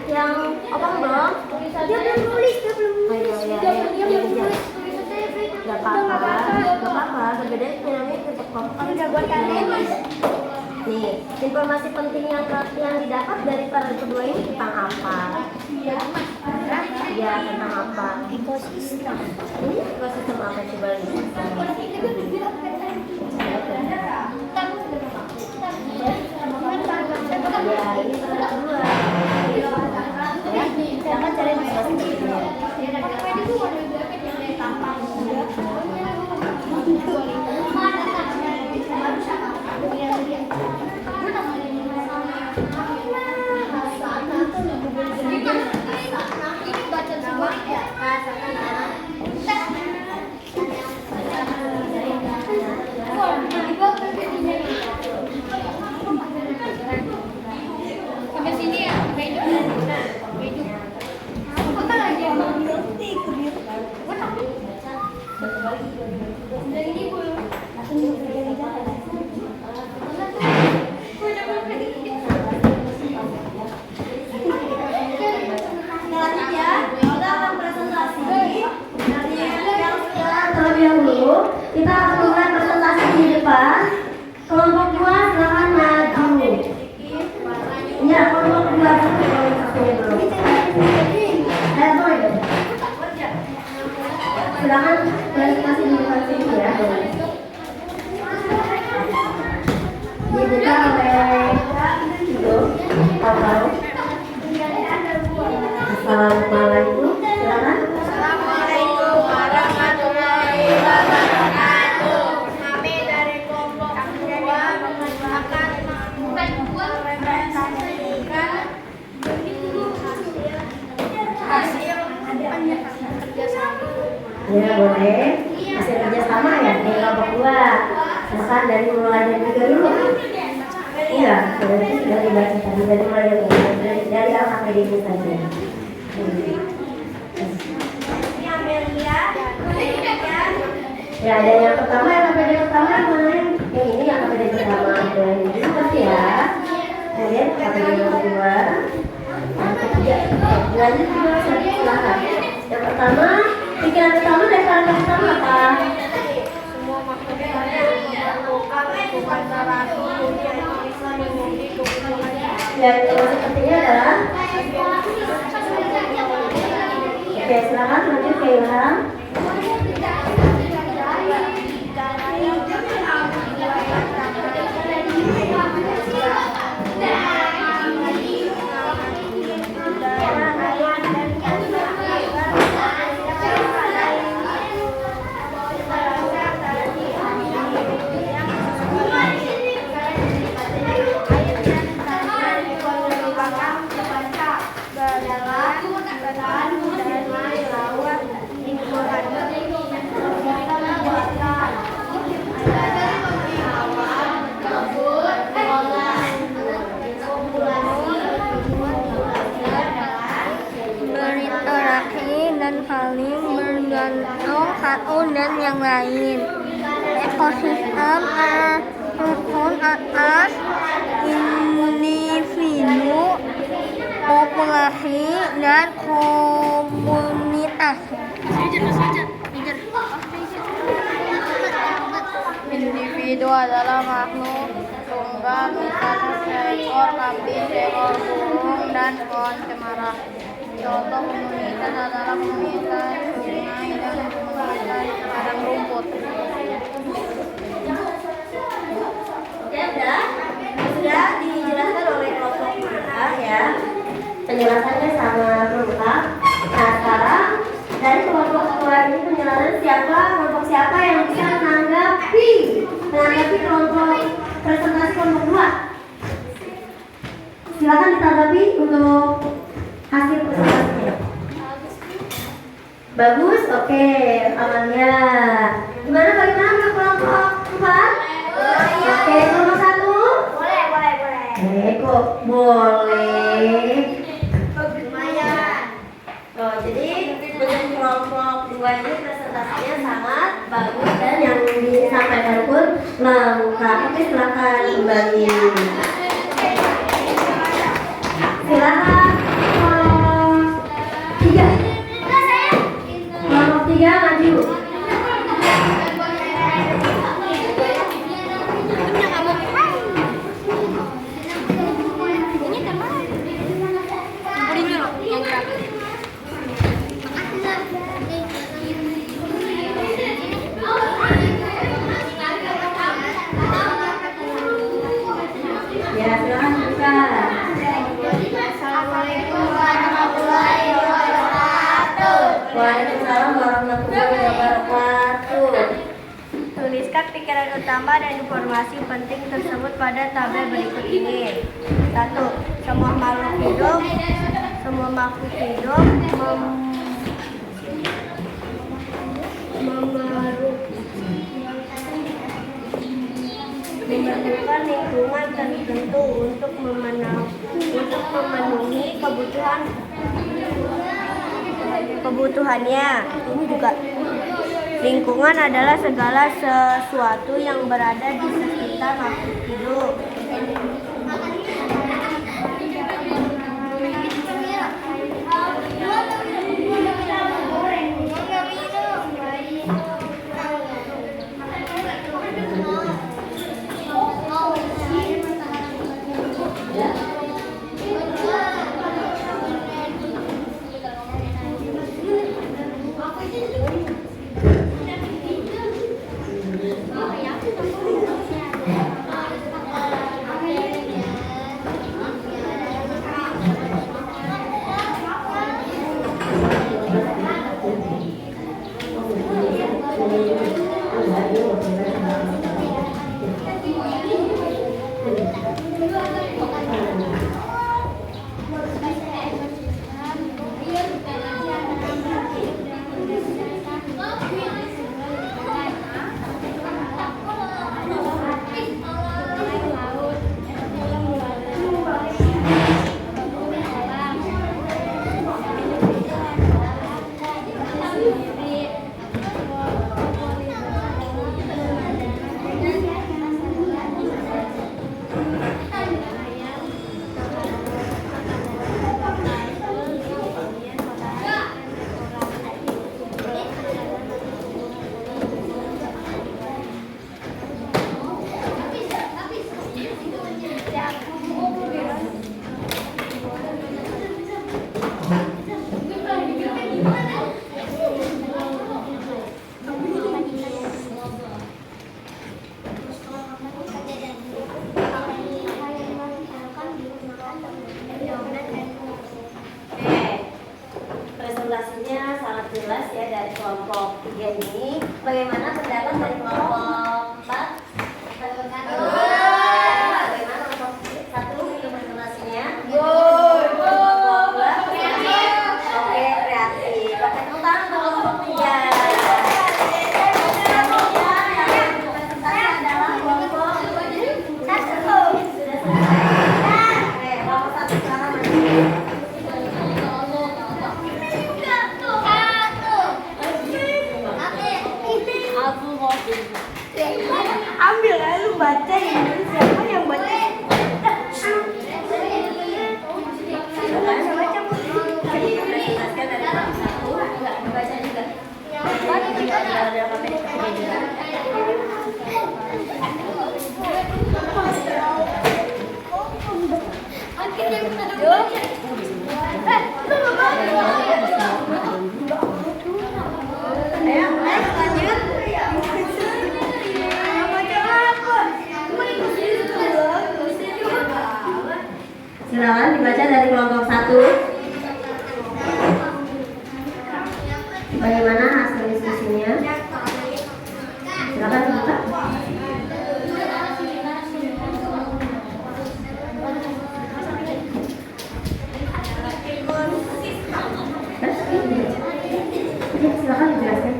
B: yang apa belum?
A: Dia belum nulis, dia belum
B: Oh iya
A: nulis.
B: iya
A: Dia
B: iya.
A: belum nulis tulisannya itu.
B: Gak apa-apa, berbeda itu namanya tetap
A: Kalau jagoan kalian mas.
B: Nih, informasi penting yang didapat dari para kedua ini tentang apa? Ya, tentang apa?
A: Ekosistem.
B: Ini ekosistem apa coba lihat? Ya, ini para kedua. Ya, jangan cari informasi pentingnya.
A: Sampai sini ya, sampai hidup. Apa lagi yang mau ngerti? Dan ini belum.
B: Terlebih dahulu, kita akan mulai presentasi di depan. Kelompok 2 silakan maju. Ya, kelompok 2 belum. Boleh. Silakan presentasi di depan sini ya. Dibuka oleh Ibu. Assalamualaikum. Silakan.
A: Assalamualaikum warahmatullahi wabarakatuh. Kami dari kelompok 2 akan merepresentasikan hasil kerjasama.
B: Ya boleh. Hasil kerjasama ya di kelompok 2. Silakan dari mulai dari 3 dulu. Iya, berarti sudah dibaca tadi dari mulai dari AKPD ini saja. Ya, ada yang pertama, yang AKPD pertama yang mana yang ini yang AKPD pertama ada yang ini pasti ya. Kemudian AKPD yang kedua, yang ketiga, lanjut juga silakan. Yang pertama, pikiran pertama dari kalian pertama apa?
A: Semua maksudnya melakukan bukan narasi yang bisa mengundi kebutuhan.
B: Yang sepertinya adalah oke, silakan lanjut ke Ilham.
A: Berinteraksi dan saling bergantung satu dan yang lain. Ekosistem rukun atas individu, populasi, dan komunitas. Individu adalah makhluk tunggal, misalnya seekor kambing, seekor burung, dan pohon cemara. Contoh komunitas adalah komunitas sungai dan komunitas padang rumput.
B: Sudah dijelaskan oleh kelompok mana ya? Penjelasannya sangat lengkap. Nah sekarang dari kelompok kedua ini penjelasan kelompok siapa yang bisa menanggapi kelompok presentasi kelompok 2. Silakan ditanggapi untuk hasil presentasinya. Bagus, oke, Amalia. Bagaimana untuk kelompok 4? Oke, kelompok 1? Boleh. Kok boleh?
A: Lumayan.
B: Oh, jadi untuk kelompok 2 ini presentasinya sangat bagus dan yang disampaikan pun lengkap. Oke, silakan kembali. Silakan pikiran utama dan informasi penting tersebut pada tabel berikut ini. 1. Semua makhluk hidup memerlukan lingkungan tertentu untuk memenuhi kebutuhannya. Ini juga lingkungan adalah segala sesuatu yang berada di sekitar makhluk hidup. Presentasinya sangat jelas ya dari kelompok 3 ini. Bagaimana pendapat dari kelompok 4? Bagaimana kelompok 1 itu presentasinya? Oke, kreatif. Pakai tepuk tangan untuk kelompok 3. Presentasi adalah kelompok 1. Sudah selesai. Oke, kelompok 1 sekarang masih. Ambil lalu baca ini, siapa yang baca? Baca juga. Silakan dibaca dari kelompok 1. Bagaimana hasil diskusinya? Silakan dibuka. Silakan dijelaskan.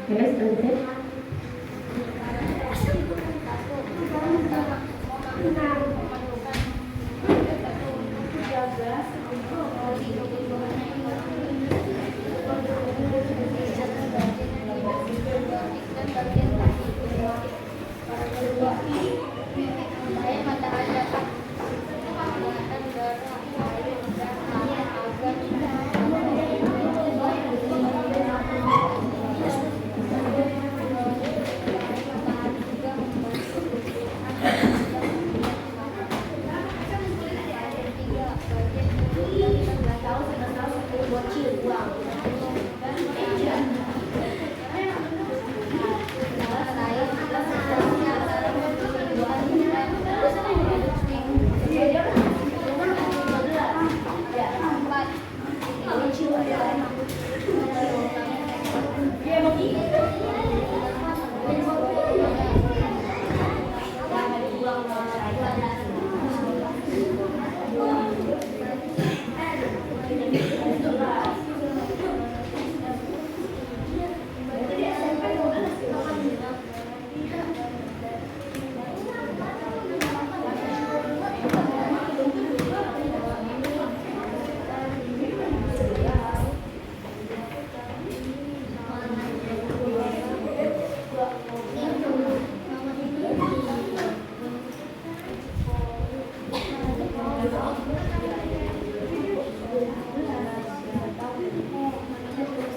B: Yes, betul.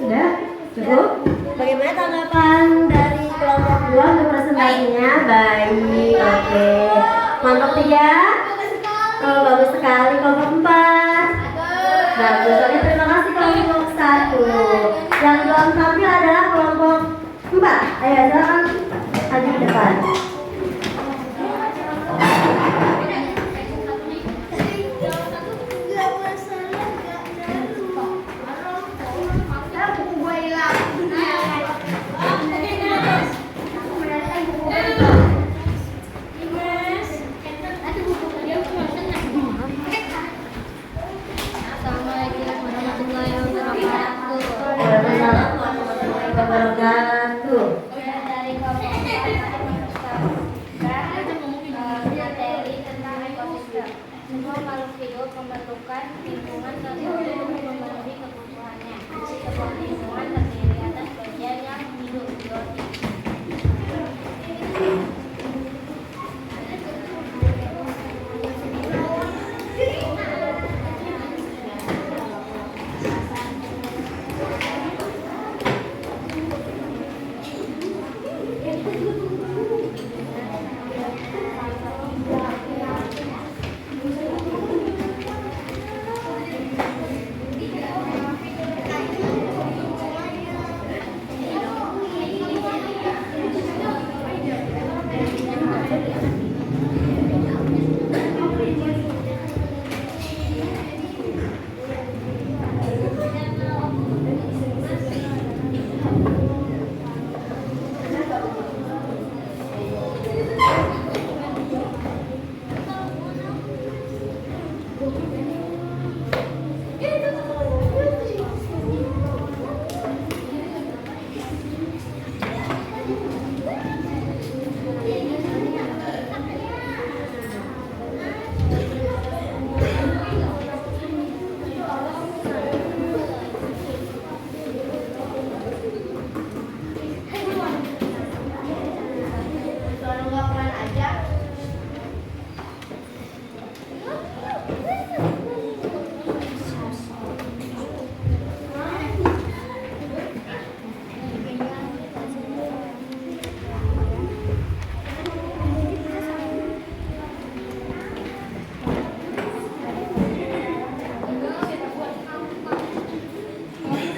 B: Sudah? Cukup? Bagaimana tanggapan dari kelompok 2 untuk presentasinya? Baik, oke. Kelompok 3? Oh, bagus sekali. Kelompok 4? Bagus, oke, terima kasih kelompok 1. Yang belum tampil adalah kelompok 4. Ayo, silakan maju ke depan. Wabarakatuh.
A: Dari kelompok materi tentang ekosistem. Semua makhluk hidup membutuhkan lingkungan sosial untuk memenuhi kebutuhannya. Sebuah lingkungan terdiri atas bagian yang hidup, biota.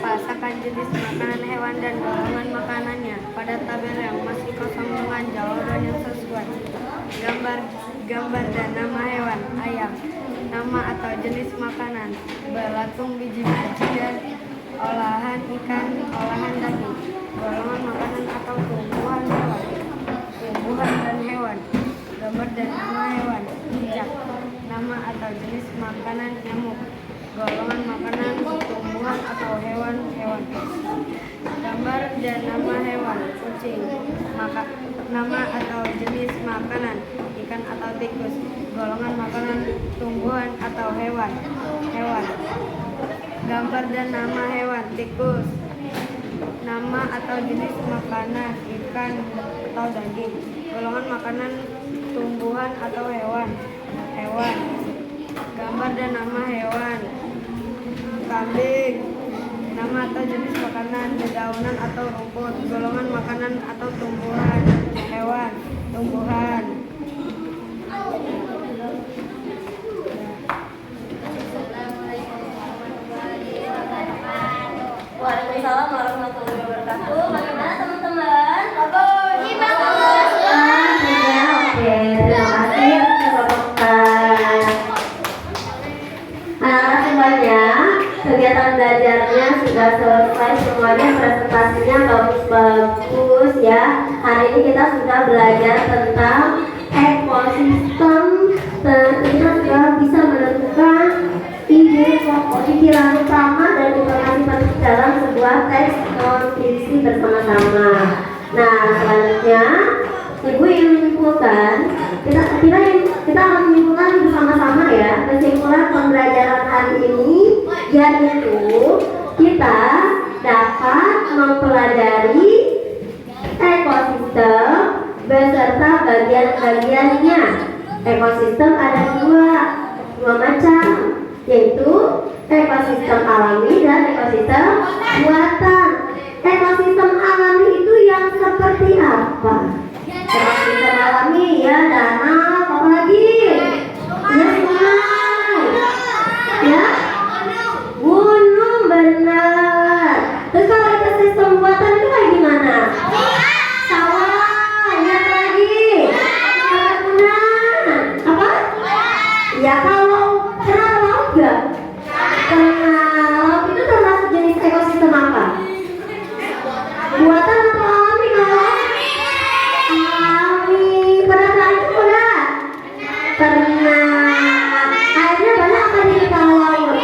A: Pasakan jenis makanan hewan dan golongan makanannya pada tabel yang masih kosong dengan jawaban yang sesuai. Gambar dan nama hewan: ayam. Nama atau jenis makanan: belatung, biji-bijian, olahan ikan, olahan daging. Golongan makanan atau tumbuhan hewan: tumbuhan dan hewan. Gambar dan nama hewan: cicak. Nama atau jenis makanan: nyamuk. Golongan makanan: tumbuhan atau hewan-hewan. Gambar dan nama hewan: kucing. Nama atau jenis makanan: ikan atau tikus. Golongan makanan: tumbuhan atau hewan. Gambar dan nama hewan: tikus. Nama atau jenis makanan: ikan atau daging. Golongan makanan: tumbuhan atau hewan. Gambar dan nama hewan: kambing. Nama atau jenis makanan: dedaunan atau rumput. Golongan makanan atau tumbuhan: hewan, tumbuhan. Assalamualaikum warahmatullahi wabarakatuh.
B: Bagaimana teman-teman? Bagus. Ya, oke. Terima kasih teman-teman. Anak-anak semuanya, kegiatan belajarnya sudah selesai semuanya, presentasinya bagus-bagus ya. Hari ini kita sudah belajar tentang ekosistem. Tentunya sudah bisa menentukan ide pokok, pikiran utama dan informasi penting dalam sebuah teks non-fiksi bersama-sama. Nah, selanjutnya Ibu yang menyimpulkan, kita akan menyimpulkan bersama-sama ya kesimpulan pembelajaran hari ini, yaitu kita dapat mempelajari ekosistem beserta bagian-bagiannya. Ekosistem ada dua macam, yaitu ekosistem alami dan ekosistem buatan. Ekosistem alami itu yang seperti apa? Ekosistem alami ya danau, apa lagi? Ya sungai, ya gunung, benar. Terus kalau ekosistem buatan itu kayak gimana? Sawah, ya apa lagi? Perkebunan, apa? Ya kalau kenal laut nggak? Kenal laut itu termasuk jenis ekosistem apa? Buatan atau alami kalau? Alami. Pernah nggak itu udah? Pernah. Airnya banyak apa di kalau laut?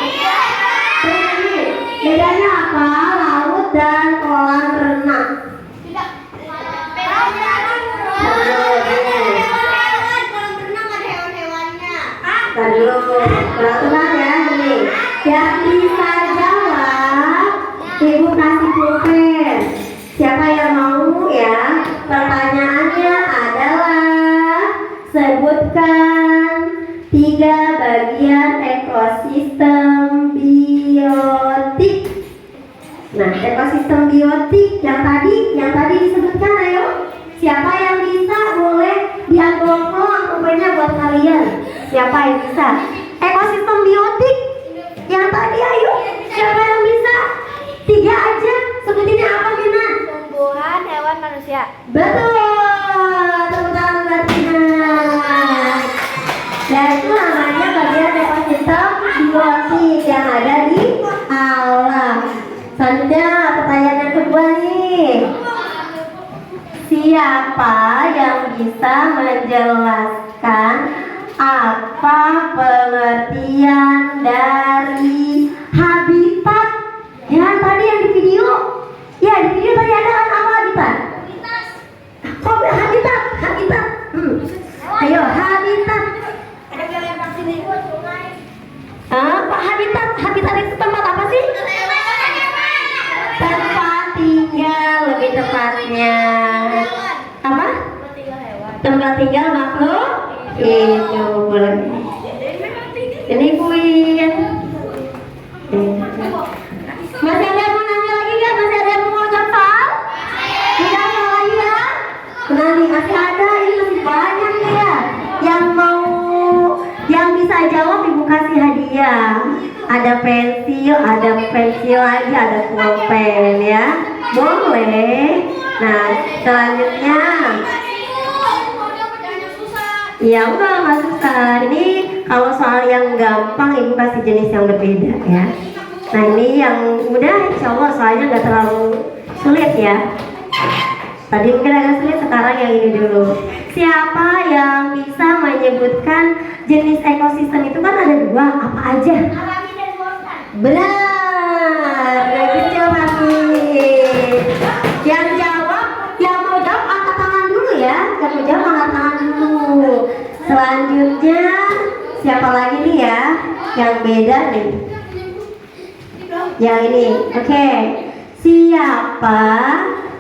B: Pernah. Bedanya apa? Laut dan kolam renang. Tenang ya ini. Yang bisa jawab, Ibu kasih pulpen. Siapa yang mau ya? Pertanyaannya adalah sebutkan 3 bagian ekosistem biotik. Nah, ekosistem biotik yang tadi disebutkan, ayo. Siapa yang bisa boleh diambil pulpennya buat kalian. Siapa yang bisa? Ekosistem biotik yang tadi, ayo. Siapa yang bisa? 3 aja. Sebutinnya apa, Gina?
A: Tumbuhan, hewan, manusia.
B: Betul. Tepuk tangan buat Gina. Dan itu namanya bagian ekosistem biotik yang ada di alam. Selanjutnya pertanyaan yang kedua nih. Siapa yang bisa menjelaskan apa pengertian dari habitat? Ya tadi yang di video. Ya di video tadi ada kan apa habitat? Oh habitat. Ayo habitat. Apa habitat? Habitat itu tempat apa sih? Tempat tinggal lebih tepatnya. Apa? Tempat tinggal makhluk hidup. Ini kuis. Masih ada yang mau nanya lagi nggak? Masih ada yang mau jawab? Tidak ada lagi ya? Nanti masih ada, ini masih banyak ya. Yang mau, yang bisa jawab Ibu kasih hadiah. Ada pensil lagi, ada pulpen ya. Boleh. Nah, selanjutnya. Ya udah nggak susah. Ini kalau soal yang gampang Ibu kasih jenis yang berbeda ya. Nah ini yang mudah insya Allah soalnya nggak terlalu sulit ya. Tadi mungkin agak sulit, sekarang yang ini dulu. Siapa yang bisa menyebutkan jenis ekosistem itu kan ada 2, apa aja? Benar, kecil lagi. Yang mau jawab angkat tangan dulu ya. Yang mau jawab angkat tangan dulu. Selanjutnya siapa lagi nih ya? Yang beda nih. Yang ini, oke. Siapa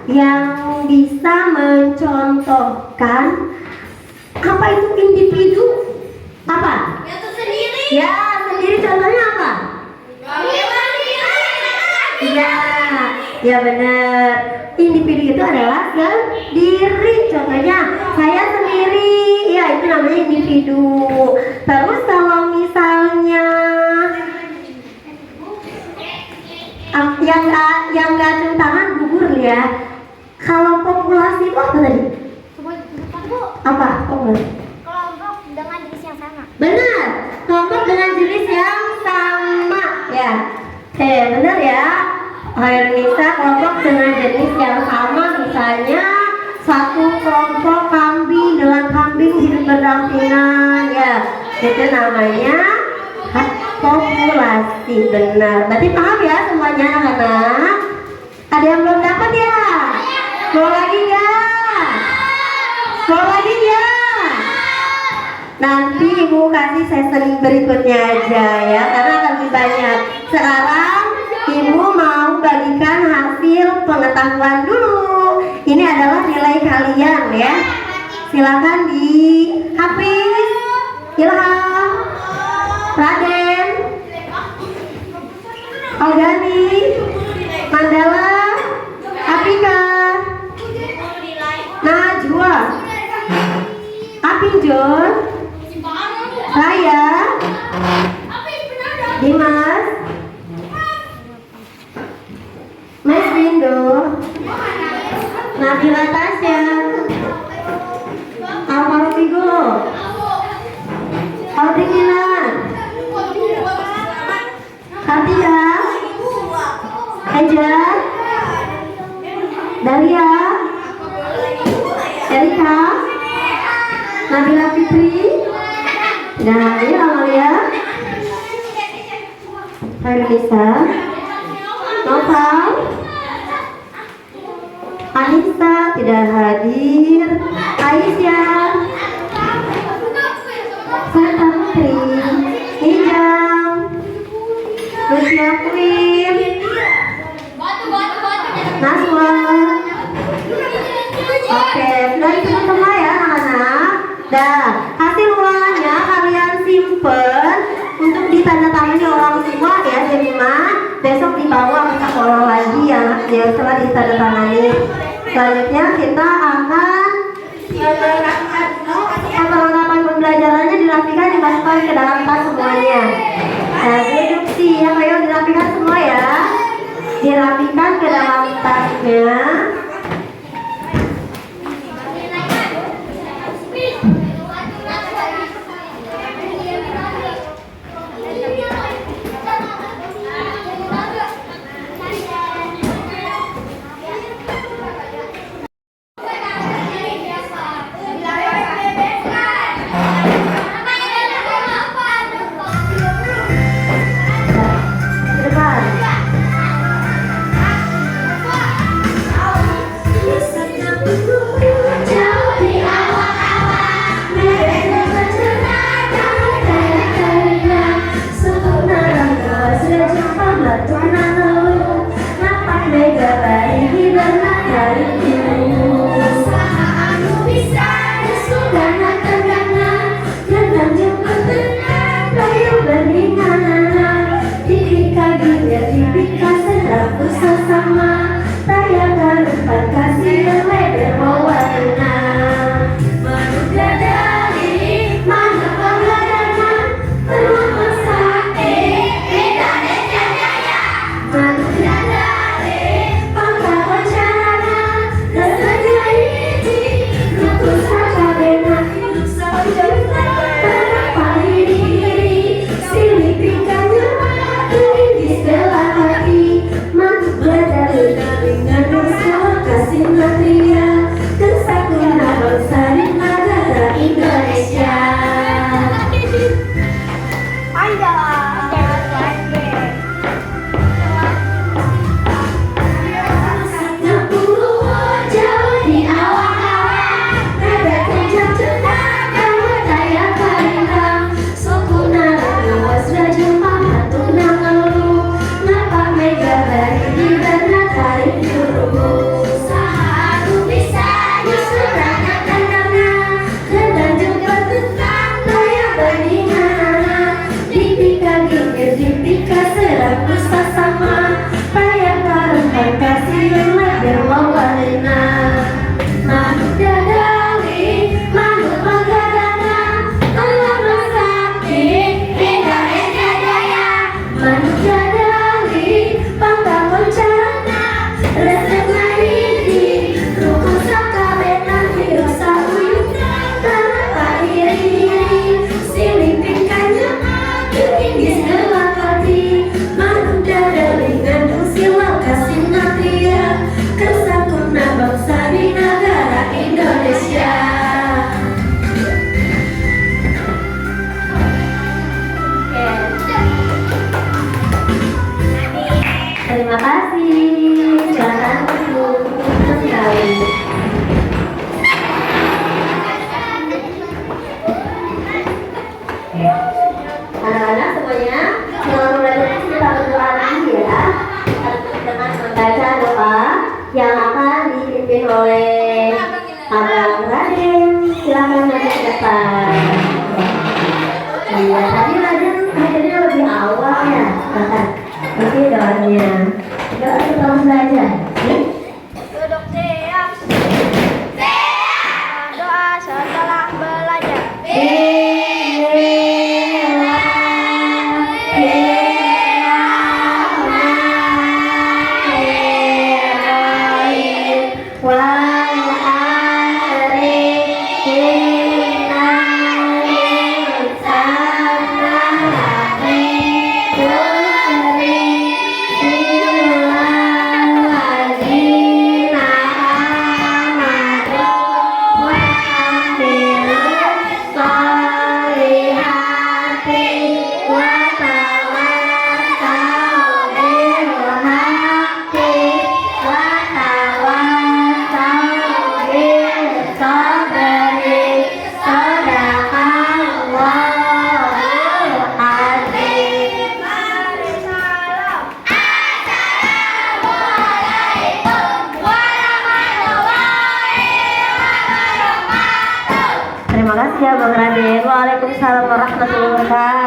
B: yang bisa mencontohkan apa itu individu? Apa? Ya, sendiri contohnya apa? Ya benar. Individu itu adalah sendiri. Contohnya saya sendiri. Ya itu namanya individu. Terus kalau misalnya Yang nggak cium tangan gugur ya. Kalau populasi itu apa tadi? Apa? Populasi.
A: Kelompok dengan jenis yang sama.
B: Benar, kelompok dengan jenis yang sama ya. Benar ya. Nisa, kelompok dengan jenis yang sama, misalnya satu kelompok kambing dengan kambing hidup berdampingan ya. Itu namanya populasi. Benar. Berarti paham ya semuanya anak-anak? Ada yang belum dapat ya? Mau lagi ya? Mau lagi ya? Nanti ibu kasih sesi berikutnya aja ya, karena akan lebih banyak. Sekarang ibu mau bagikan hasil pengetahuan dulu. Ini adalah nilai kalian ya. Silakan di Hafiz, Ilham, Raden, Algani, Mandala, Apika, Najwa, Apinjon, Raya, Dimas, Mas Bindo, Nabila Tasya, Alvaro Vigo, Aldrina, Katia, Eja, Dalia, Erika, Nabila Fitri, nah ini Amalia, Nisa, Noval, Anissa tidak hadir, Aisyah, Santa Putri, Hijau, Lucia Queen, Naswa. Oke, sudah disebut semua ya anak-anak. Dan hasil ulangannya kalian simpen untuk ditandatangani orang tua ya di rumah. Besok dibawa ke sekolah lagi ya setelah ditandatangani. Selanjutnya kita akan perlengkapan pembelajarannya dirapikan, dimasukkan ke dalam tas semuanya. Duduk siap, ayo dirapikan semua ya. Dirapikan ke dalam tasnya. Dari Terima kasih. Silakan duduk kembali. Anak-anak semuanya, sebelum mulai kita berdoa lagi ya, dengan membaca doa yang akan dipimpin oleh Abang Raden. Silakan maju ke depan. Iya, tadi Raden akhirnya lebih awal ya, kakak. Oke, doanya. Doa sebelum belajar.
A: Duduk siap. Doa setelah belajar.
B: Terima kasih ya Bang Raden. Waalaikumsalam warahmatullahi wabarakatuh.